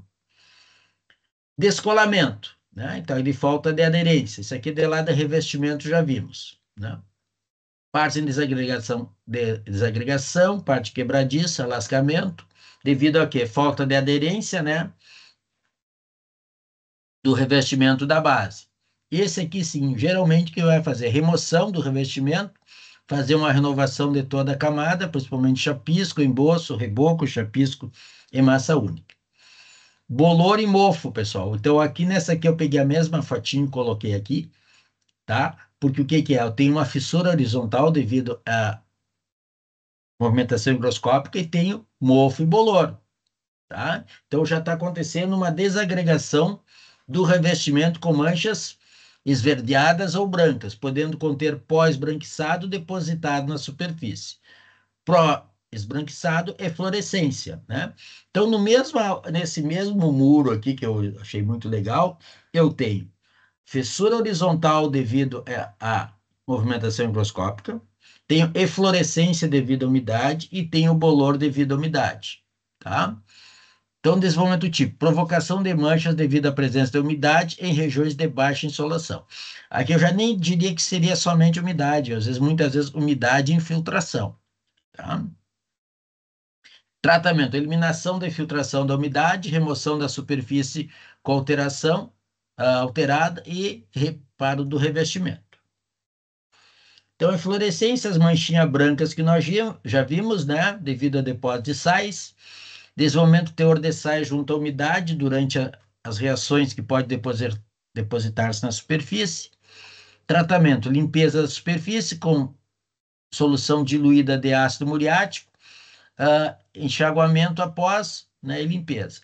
Descolamento, né? Então, ele falta de aderência. Isso aqui de lá de revestimento já vimos, né? Parte em desagregação, parte quebradiça, lascamento, devido a quê? Falta de aderência, né? Do revestimento da base. Esse aqui, sim, geralmente o que vai fazer? Remoção do revestimento, fazer uma renovação de toda a camada, principalmente chapisco, emboço, reboco, chapisco e massa única. Bolor e mofo, pessoal. Então, aqui nessa aqui eu peguei a mesma fotinho e coloquei aqui, tá? Porque o que que é? Eu tenho uma fissura horizontal devido à movimentação higroscópica e tenho mofo e bolor, tá? Então, já está acontecendo uma desagregação do revestimento com manchas esverdeadas ou brancas, podendo conter pó esbranquiçado depositado na superfície. Esbranquiçado é fluorescência, né? Então, nesse mesmo muro aqui, que eu achei muito legal, eu tenho fissura horizontal devido à movimentação higroscópica, tenho eflorescência devido à umidade e tenho bolor devido à umidade, tá? Então, desenvolvimento tipo, provocação de manchas devido à presença de umidade em regiões de baixa insolação. Aqui eu já nem diria que seria somente umidade, muitas vezes umidade e infiltração, tá? Tratamento, eliminação da infiltração da umidade, remoção da superfície com alteração alterada e reparo do revestimento. Então, inflorescência, as manchinhas brancas que nós já vimos, né, devido a depósito de sais, desenvolvimento do teor de sais junto à umidade durante as reações que pode depositar-se na superfície. Tratamento, limpeza da superfície com solução diluída de ácido muriático, enxaguamento após, né, e limpeza.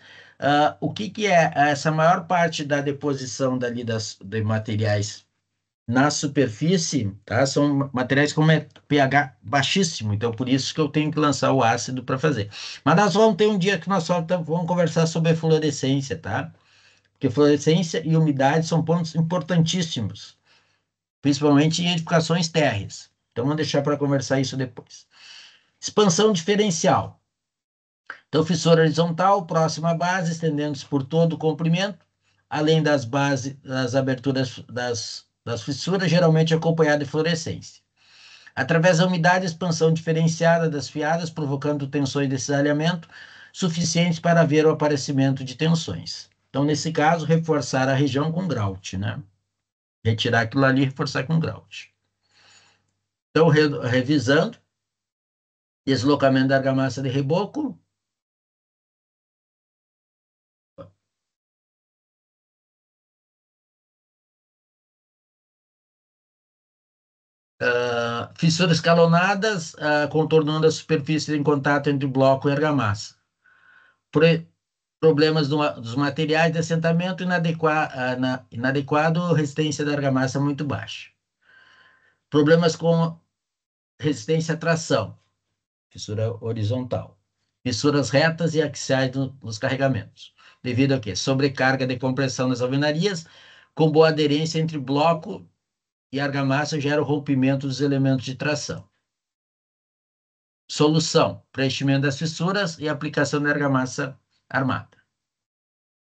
O que é essa maior parte da deposição dali de materiais na superfície, tá? São materiais com pH baixíssimo, então por isso que eu tenho que lançar o ácido para fazer. Mas nós vamos ter um dia que nós só vamos conversar sobre fluorescência, tá? Porque fluorescência e umidade são pontos importantíssimos, principalmente em edificações térreas. Então vamos deixar para conversar isso depois. Expansão diferencial. Então, fissura horizontal, próxima à base, estendendo-se por todo o comprimento, além das bases, das aberturas das fissuras, geralmente acompanhada de fluorescência. através da umidade e expansão diferenciada das fiadas, provocando tensões de cisalhamento suficientes para ver o aparecimento de tensões. Então, nesse caso, reforçar a região com grout, né? Retirar aquilo ali e reforçar com grout. Então, revisando, deslocamento da argamassa de reboco, fissuras escalonadas, contornando a superfície em contato entre bloco e argamassa. Problemas dos materiais de assentamento inadequado, resistência da argamassa muito baixa. Problemas com resistência à tração, fissura horizontal. Fissuras retas e axiais nos carregamentos. Devido a quê? Sobrecarga de compressão nas alvenarias, com boa aderência entre bloco e argamassa, gera o rompimento dos elementos de tração. Solução: preenchimento das fissuras e aplicação de argamassa armada.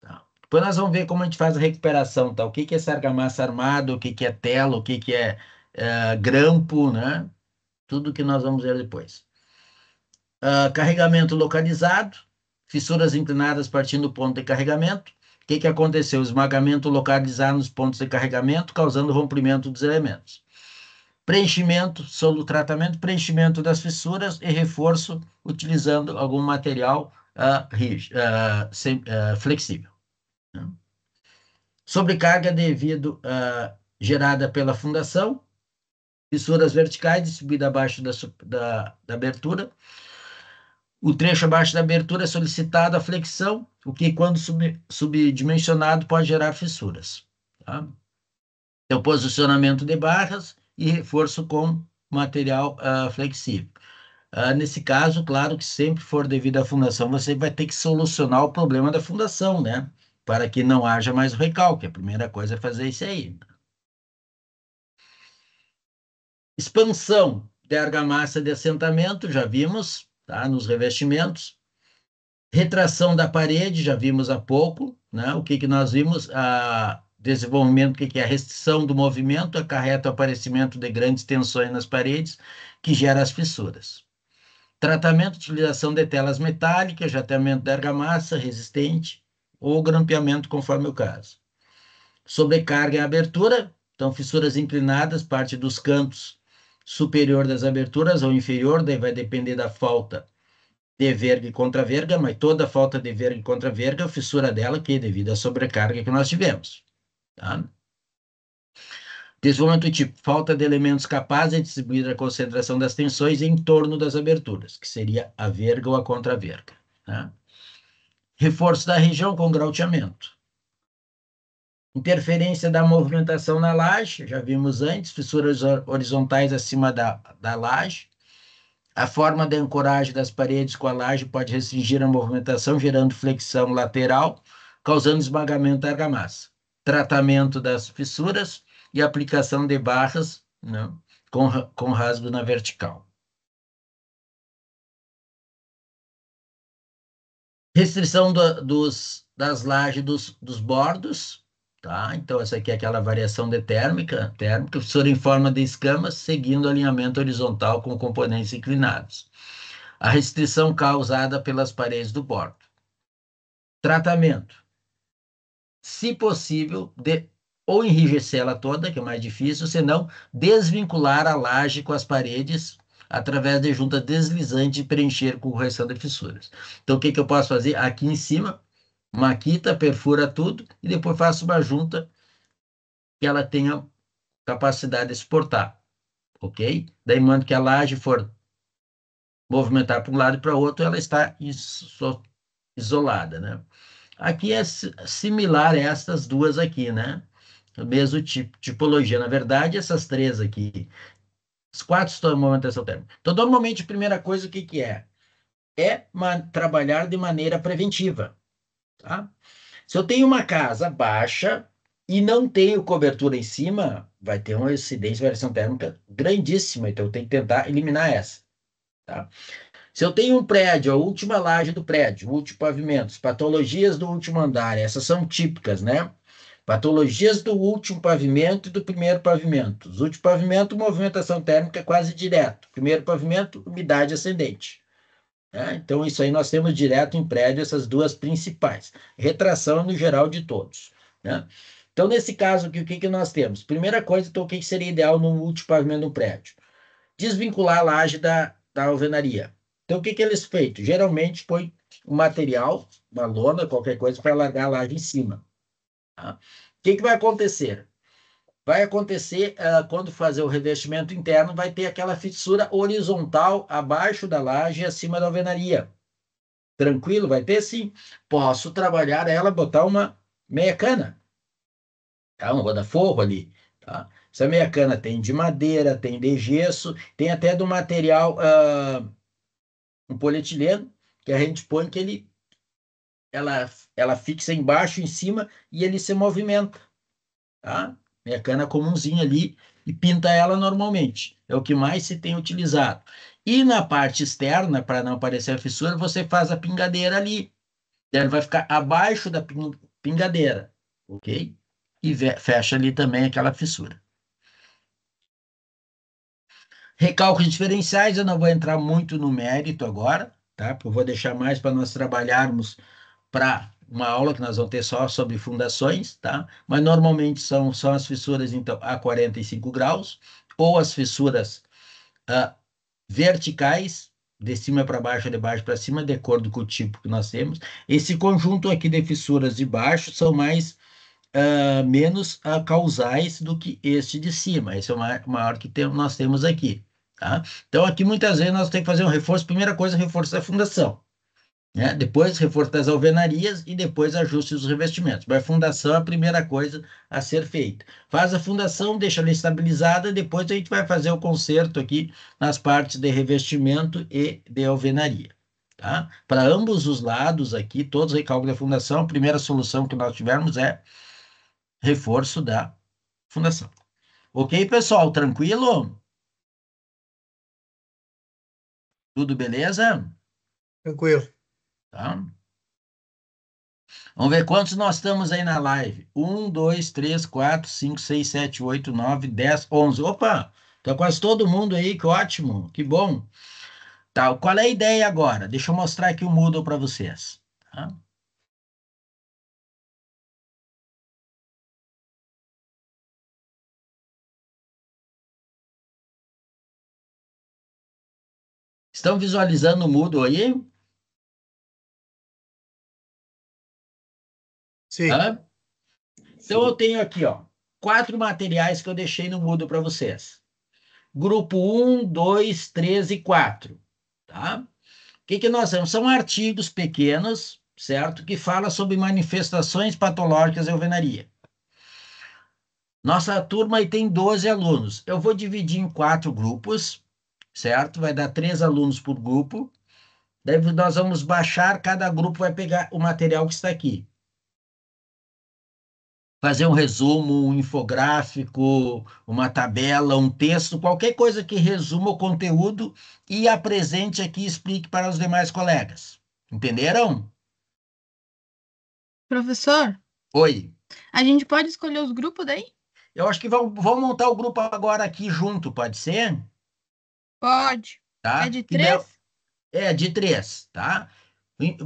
Tá. Depois nós vamos ver como a gente faz a recuperação, tá? O que é essa argamassa armada, o que é tela, o que é grampo, né? Tudo que nós vamos ver depois. Carregamento localizado, fissuras inclinadas partindo do ponto de carregamento. O que aconteceu? Esmagamento localizado nos pontos de carregamento, causando rompimento dos elementos. Preenchimento, tratamento, preenchimento das fissuras e reforço utilizando algum material flexível. Sobrecarga gerada pela fundação, fissuras verticais distribuídas abaixo da abertura. O trecho abaixo da abertura é solicitado a flexão, o que, quando subdimensionado, pode gerar fissuras. Tá? Então, posicionamento de barras e reforço com material flexível. Nesse caso, claro que sempre for devido à fundação, você vai ter que solucionar o problema da fundação, né? Para que não haja mais recalque. A primeira coisa é fazer isso aí. Expansão de argamassa de assentamento, já vimos, tá? Nos revestimentos. Retração da parede, já vimos há pouco, né? O que nós vimos? Desenvolvimento, que é a restrição do movimento, acarreta o aparecimento de grandes tensões nas paredes, que gera as fissuras. Tratamento, utilização de telas metálicas, jateamento da argamassa resistente ou grampeamento, conforme o caso. Sobrecarga e abertura, então fissuras inclinadas, parte dos cantos superior das aberturas ou inferior, daí vai depender da falta de verga e contra-verga, mas toda falta de verga e contra-verga, a fissura dela que é devido à sobrecarga que nós tivemos. Tá? Desenvolvimento do tipo, falta de elementos capazes de distribuir a concentração das tensões em torno das aberturas, que seria a verga ou a contra-verga. Tá? Reforço da região com grauteamento. Interferência da movimentação na laje, já vimos antes, fissuras horizontais acima da laje. A forma de ancoragem das paredes com a laje pode restringir a movimentação, gerando flexão lateral, causando esmagamento da argamassa. Tratamento das fissuras e aplicação de barras, né, com rasgo na vertical. Restrição das lajes dos bordos, tá? Então, essa aqui é aquela variação de térmica, fissura em forma de escamas, seguindo o alinhamento horizontal com componentes inclinados. A restrição causada pelas paredes do bordo. Tratamento. Se possível, ou enrijecer ela toda, que é mais difícil, senão desvincular a laje com as paredes através de junta deslizante e preencher com correção de fissuras. Então, o que eu posso fazer? Aqui em cima, maquita, perfura tudo e depois faço uma junta que ela tenha capacidade de suportar, ok? Daí, mando que a laje for movimentar para um lado e para o outro, ela está isolada, né? Aqui é similar a essas duas aqui, né? O mesmo tipologia. Na verdade, essas três aqui, as quatro estão em movimentação térmica. Então, normalmente, a primeira coisa, o que é? É trabalhar de maneira preventiva, tá? Se eu tenho uma casa baixa e não tenho cobertura em cima, vai ter uma incidência de variação térmica grandíssima, então eu tenho que tentar eliminar essa, tá? Se eu tenho um prédio, a última laje do prédio, o último pavimento, patologias do último andar, essas são típicas, né? Patologias do último pavimento e do primeiro pavimento. Os últimos pavimentos, movimentação térmica é quase direto. Primeiro pavimento, umidade ascendente. Né? Então, isso aí nós temos direto em prédio, essas duas principais. Retração no geral de todos. Né? Então, nesse caso aqui, o que nós temos? Primeira coisa, então, o que seria ideal no último pavimento do prédio? Desvincular a laje da alvenaria. Então, o que eles feitos? Geralmente põe um material, uma lona, qualquer coisa, para largar a laje em cima. Tá? O que vai acontecer? Vai acontecer, quando fazer o revestimento interno, vai ter aquela fissura horizontal abaixo da laje e acima da alvenaria. Tranquilo? Vai ter sim. Posso trabalhar ela, botar uma meia cana, tá? Um roda-forro ali, tá? Essa meia cana tem de madeira, tem de gesso, tem até do material, um polietileno, que a gente põe que ela fixa embaixo, em cima, e ele se movimenta, tá? Meia cana comumzinha ali, e pinta ela normalmente. É o que mais se tem utilizado. E na parte externa, para não aparecer a fissura, você faz a pingadeira ali. Ele vai ficar abaixo da pingadeira, ok? E fecha ali também aquela fissura. Recálculos diferenciais, eu não vou entrar muito no mérito agora, tá? Porque eu vou deixar mais para nós trabalharmos para uma aula que nós vamos ter só sobre fundações, tá? Mas normalmente são as fissuras, então, a 45 graus, ou as fissuras verticais, de cima para baixo, de baixo para cima, de acordo com o tipo que nós temos. Esse conjunto aqui de fissuras de baixo são menos causais do que este de cima. Esse é o maior que nós temos aqui. Tá? Então, aqui muitas vezes nós temos que fazer um reforço. Primeira coisa, reforço da fundação. Né? Depois, reforço das alvenarias e depois ajuste dos revestimentos. Mas a fundação é a primeira coisa a ser feita. Faz a fundação, deixa ela estabilizada, depois a gente vai fazer o conserto aqui nas partes de revestimento e de alvenaria. Tá? Para ambos os lados aqui, todos os recálculos da fundação, a primeira solução que nós tivermos é reforço da fundação. Ok, pessoal? Tranquilo? Tudo beleza? Tranquilo. Tá? Vamos ver quantos nós estamos aí na live. 1, 2, 3, 4, 5, 6, 7, 8, 9, 10, 11. Opa! Tá quase todo mundo aí, que ótimo, que bom. Tá, qual é a ideia agora? Deixa eu mostrar aqui o Moodle para vocês. Tá? Estão visualizando o Moodle aí? Sim. Hã? Então eu tenho aqui, ó, 4 materiais que eu deixei no Moodle para vocês. Grupo 1, 2, 3 e 4. Tá? O que nós temos? São artigos pequenos, certo? Que fala sobre manifestações patológicas da alvenaria. Nossa turma aí tem 12 alunos. Eu vou dividir em 4 grupos, certo? Vai dar 3 alunos por grupo. Daí nós vamos baixar, cada grupo vai pegar o material que está aqui. Fazer um resumo, um infográfico, uma tabela, um texto, qualquer coisa que resuma o conteúdo e apresente aqui e explique para os demais colegas. Entenderam? Professor, Oi. a gente pode escolher os grupos daí? Eu acho que vão montar o grupo agora aqui junto, pode ser? Pode. Tá? É de Que daí 3? é de 3, tá?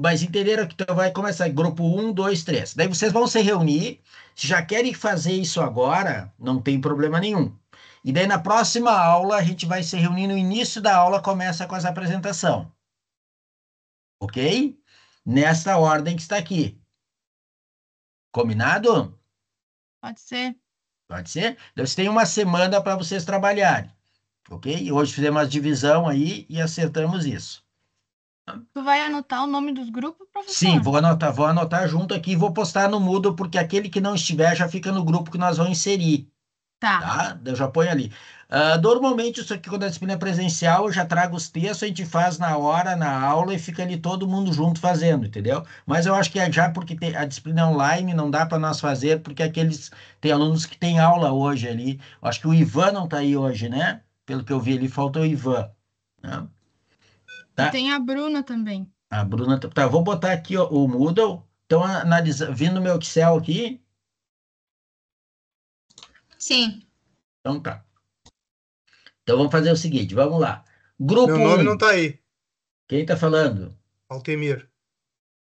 Mas entenderam que então vai começar grupo 1, 2, 3. Daí vocês vão se reunir. Se já querem fazer isso agora, não tem problema nenhum. E daí na próxima aula a gente vai se reunir no início da aula, começa com essa apresentação. Ok? Nesta ordem que está aqui. Combinado? Pode ser. Pode ser? Então, você tem uma semana para vocês trabalharem. Ok? Hoje fizemos uma divisão aí e acertamos isso. Tu vai anotar o nome dos grupos, professor? Sim, vou anotar junto aqui e vou postar no Moodle, porque aquele que não estiver já fica no grupo que nós vamos inserir, Tá. tá? Eu já ponho ali. Normalmente, isso aqui, quando a disciplina é presencial, eu já trago os textos, a gente faz na hora, na aula, e fica ali todo mundo junto fazendo, entendeu? Mas eu acho que é já porque a disciplina é online, não dá para nós fazer, porque tem alunos que têm aula hoje ali. Eu acho que o Ivan não está aí hoje, né? Pelo que eu vi ali, faltou o Ivan, né? E Tá? tem a Bruna também. A Bruna, tá, vou botar aqui ó, o Moodle. Então, vindo no meu Excel aqui, Sim. Então tá. Então vamos fazer o seguinte, vamos lá. Grupo Meu nome não 1, tá aí. quem tá falando? Altemir.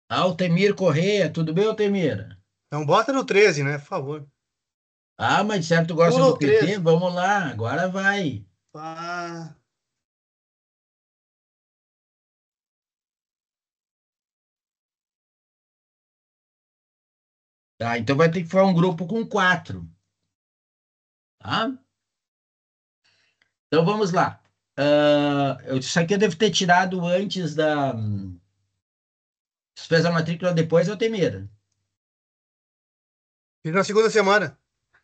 Altemir Correia, tudo bem, Altemir? Não bota no 13, né? Por favor. Ah, mas certo, tu gosta Pula do o PT? 13. Vamos lá, agora vai. Ah, Tá, então vai ter que formar um grupo com 4, tá? Então vamos lá. Isso aqui eu devo ter tirado antes da. Se fez a matrícula depois, Altemir. fiz na segunda semana.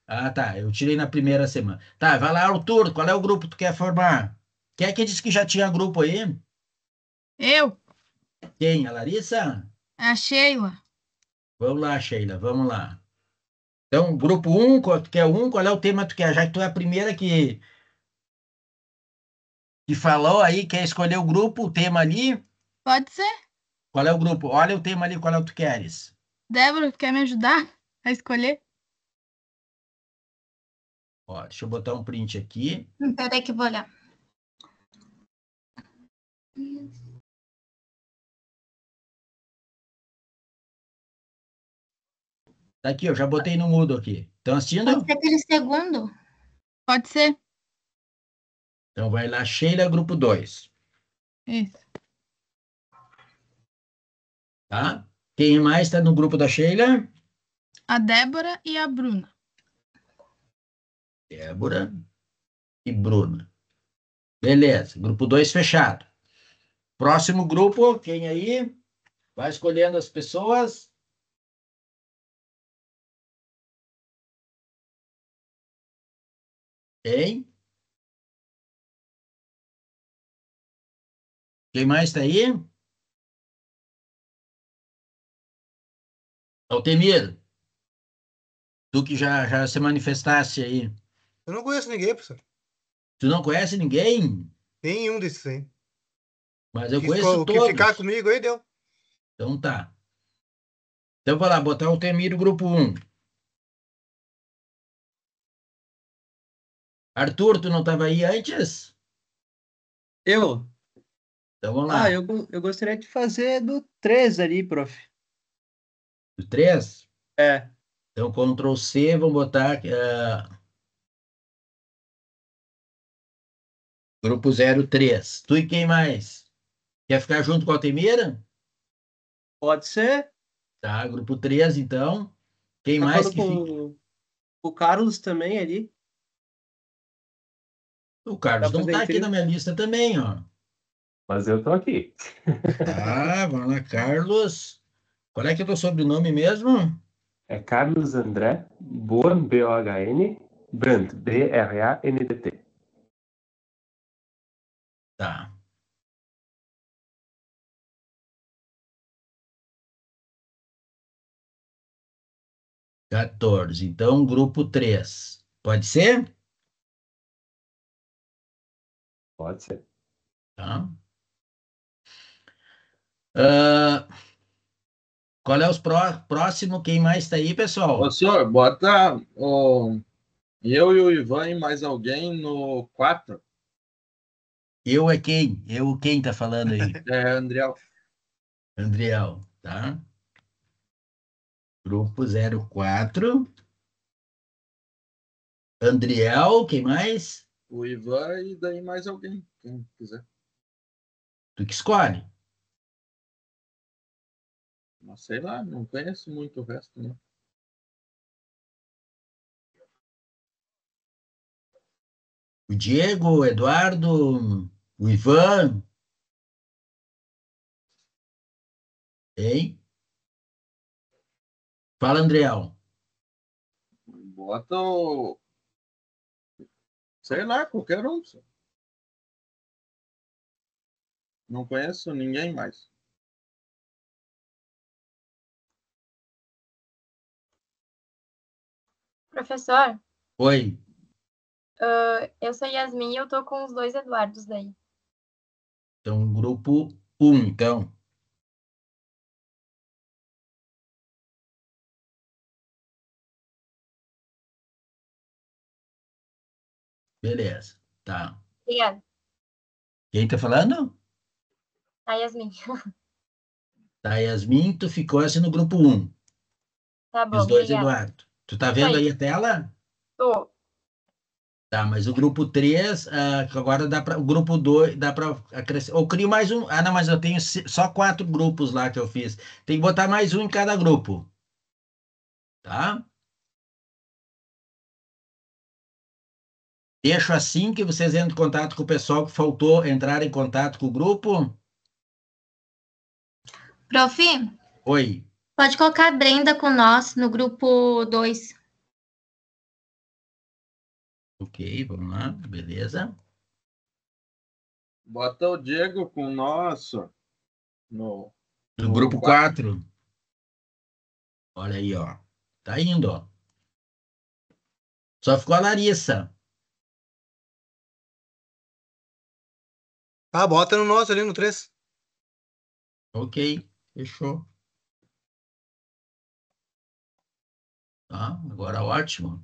Ah, tá. Eu tirei na primeira semana. Tá, vai lá, Arthur. Qual é o grupo que tu quer formar? Quem é que disse que já tinha grupo aí? Eu, Quem? A Larissa? a Sheila. Vamos lá, Sheila, vamos lá. Então, grupo um, tu quer um? Qual é o tema que tu quer? Já que tu é a primeira que falou aí, quer escolher o grupo, o tema ali? Pode ser? Qual é o grupo? Olha o tema ali, qual é o que tu queres? Débora, quer me ajudar a escolher? Ó, deixa eu botar um print aqui. Peraí que eu vou olhar. Tá aqui, eu já botei no mudo aqui. Estão assistindo? Pode ser aquele segundo? Pode ser. Então vai lá, Sheila, grupo 2, Isso. tá? Quem mais está no grupo da Sheila? A Débora e a Bruna. Débora e Bruna. Beleza, grupo 2 fechado. Próximo grupo, quem aí? Vai escolhendo as pessoas. Quem? Quem mais está aí? Altemir, tu que já se manifestasse aí. Eu não conheço ninguém, professor. Tu não conhece ninguém? Nenhum desses aí. Mas eu conheço O que ficar todos. comigo aí deu. Então tá. Então vou lá, botar o Altemir no grupo 1. Arthur, tu não estava aí antes? Eu? Então vamos Ah, lá. eu gostaria de fazer do 3 ali, prof. O 3. É, Então, Ctrl C, vamos botar grupo 03. Tu e quem mais? Quer ficar junto com a Altemira? pode ser. Tá, grupo 3, então. Quem Tá mais falando que fica? com o Carlos também ali. O Dá Carlos pra não fazer tá em aqui na trio. minha lista também, ó. Mas eu tô aqui. Tá, vamos lá, Carlos. Qual é que é o teu sobrenome mesmo? É Carlos André Born, B-O-H-N, Brandt, B-R-A-N-D-T. Tá. Quatorze. Então, grupo 3. Pode ser? Pode ser. Tá. Ah, qual é os próximo? Quem mais está aí, Ô, pessoal? senhor, bota eu e o Ivan e mais alguém no 4. Eu é quem? Eu quem tá falando aí? É, Andriel. Andriel, tá? Grupo 04. Andriel, quem mais? O Ivan e daí mais alguém, quem quiser. Tu que escolhe. Mas sei lá, não conheço muito o resto, né? O Diego, o Eduardo, o Ivan, hein? Fala, Andriel. Bota o. Sei lá, qualquer um, senhor. Não conheço ninguém mais. Professor, Oi. eu sou Yasmin e eu tô com os dois Eduardos daí. Então, grupo 1, então. Beleza. Tá. Obrigada. Quem tá falando? A Yasmin. Tá, Yasmin, tu ficou assim no grupo 1. Tá E os bom, dois, obrigada. Eduardo. Tu tá Isso vendo aí. aí a tela? Tô. Tá, mas o grupo 3, que agora dá para o grupo 2, dá para acrescentar. Ou crio mais um. Ah, não, mas eu tenho só 4 grupos lá que eu fiz. Tem que botar mais um em cada grupo. Tá? Deixo assim que vocês entrem em contato com o pessoal que faltou entrar em contato com o grupo. Prof, Oi. pode colocar a Brenda com nós no grupo 2. Ok, vamos lá. Beleza. Bota o Diego com o nosso no No grupo 4. 4. Olha aí, ó. Tá indo, ó. Só ficou a Larissa. Ah, bota no nosso ali no 3. Ok, fechou. Tá, agora ótimo.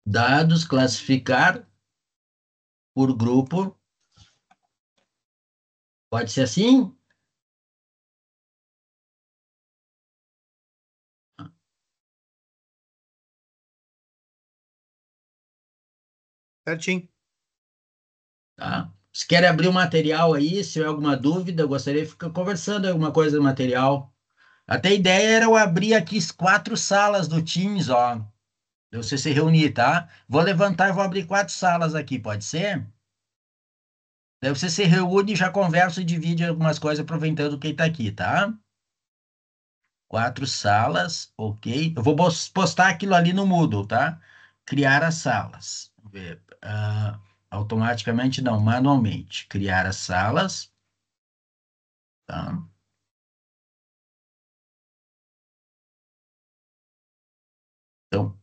Dados, classificar por grupo. Pode ser assim? Certinho. Tá? Se querem abrir o material aí, se tiver alguma dúvida, eu gostaria de ficar conversando alguma coisa do material. Até a ideia era eu abrir aqui as 4 salas do Teams, ó. Pra você se reunir, tá? Vou levantar e vou abrir 4 salas aqui, pode ser? Daí você se reúne, já conversa e divide algumas coisas aproveitando quem tá aqui, tá? 4 salas, ok. Eu vou postar aquilo ali no Moodle, tá? Criar as salas. Vamos ver. Automaticamente não, manualmente. Criar as salas. Tá? Então,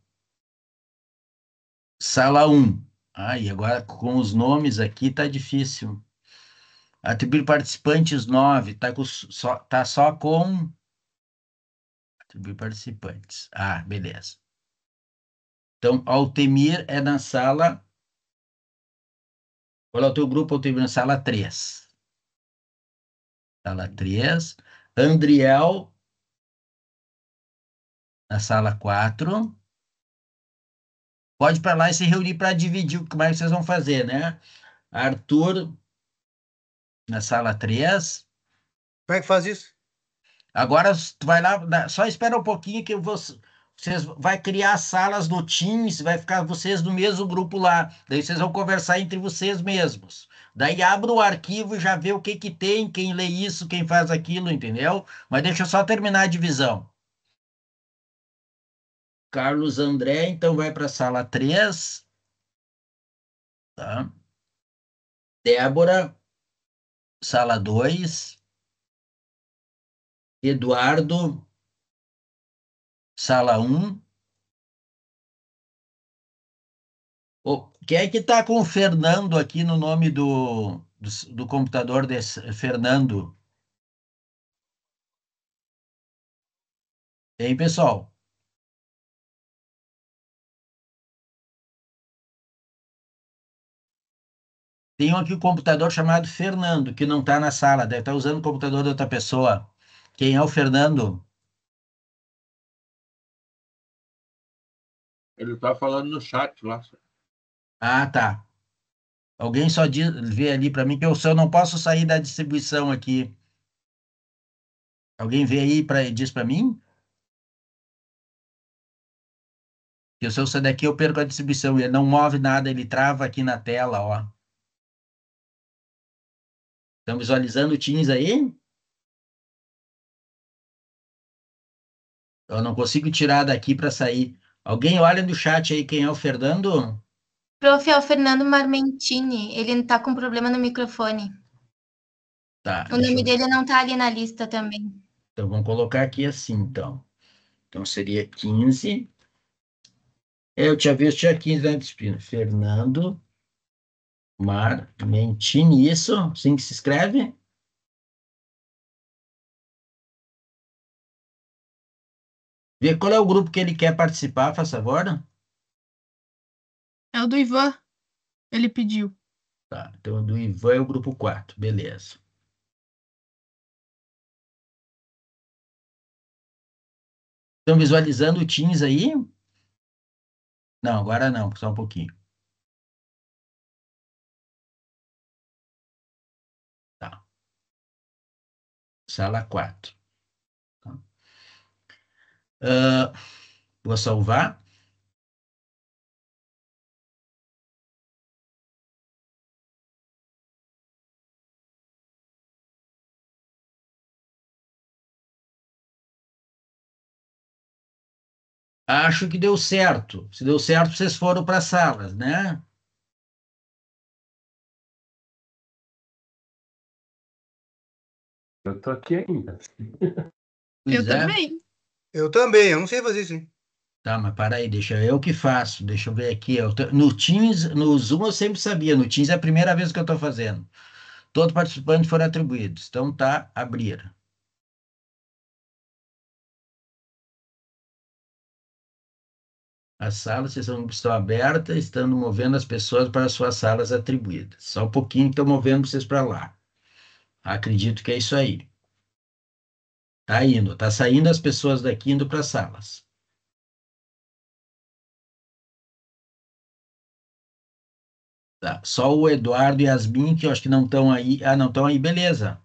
sala 1. E agora com os nomes aqui tá difícil. Atribuir participantes 9. Tá só com. Atribuir participantes. Beleza. Então, Altemir é na sala. Qual é o teu grupo, Altemir? Na sala 3. Sala 3. Andriel na sala 4. Pode ir para lá e se reunir para dividir como é que vocês vão fazer, né? Arthur na sala 3. Como é que faz isso? Agora tu vai lá, só espera um pouquinho que vocês vai criar salas no Teams, vai ficar vocês no mesmo grupo lá. Daí vocês vão conversar entre vocês mesmos. Daí abre o arquivo e já vê o que que tem, quem lê isso, quem faz aquilo, entendeu? Mas deixa eu só terminar a divisão. Carlos André, então vai para a sala 3. Tá? Débora, sala 2. Eduardo, sala 1. Quem é que está com o Fernando aqui no nome do computador desse Fernando? Hein, pessoal? Tem aqui um computador chamado Fernando, que não está na sala, deve estar usando o computador de outra pessoa. Quem é o Fernando? Ele tá falando no chat lá. Tá. Alguém só vê ali para mim que eu só não posso sair da distribuição aqui. Alguém vê aí e diz para mim? Que se eu sair daqui eu perco a distribuição. Ele não move nada, ele trava aqui na tela, ó. Estão visualizando o Teams aí? Eu não consigo tirar daqui para sair. Alguém olha no chat aí quem é o Fernando? Prof, é o Fernando Marmentini. Ele tá com problema no microfone. Tá, O nome dele não tá ali na lista também. Então vamos colocar aqui assim, então. Então seria 15. Eu tinha visto, tinha 15 na disciplina. Fernando Marmentini, isso? Assim que se escreve? Vê qual é o grupo que ele quer participar, faz favor. É o do Ivan. Ele pediu. Tá, então o do Ivan é o grupo 4, beleza. Estão visualizando o Teams aí? Não, agora não, só um pouquinho. Tá. Sala 4. Tá. Vou salvar. Acho que deu certo. Se deu certo, vocês foram para as salas, né? Eu tô aqui ainda. Eu Pois é. também. Eu também, eu não sei fazer isso, hein? Tá, mas para aí, deixa eu que faço. Deixa eu ver aqui. No Teams, no Zoom eu sempre sabia. No Teams é a primeira vez que eu estou fazendo. Todos os participantes foram atribuídos. Então tá, abrir. As salas estão abertas, estando movendo as pessoas para as suas salas atribuídas. Só um pouquinho que estou movendo vocês para lá. Acredito que é isso aí. Tá indo, tá saindo as pessoas daqui indo para as salas. Tá. Só o Eduardo e Yasmin, que eu acho que não estão aí. Ah, não estão aí, beleza.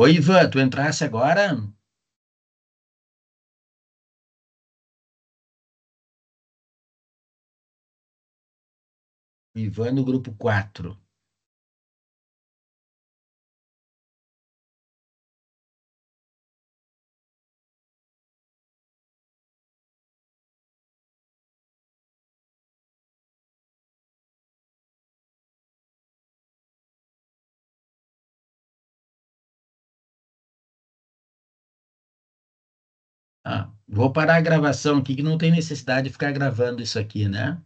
Oi, Ivan, tu entrasse agora? Ivan no grupo 4. Ah, vou parar a gravação aqui, que não tem necessidade de ficar gravando isso aqui, né?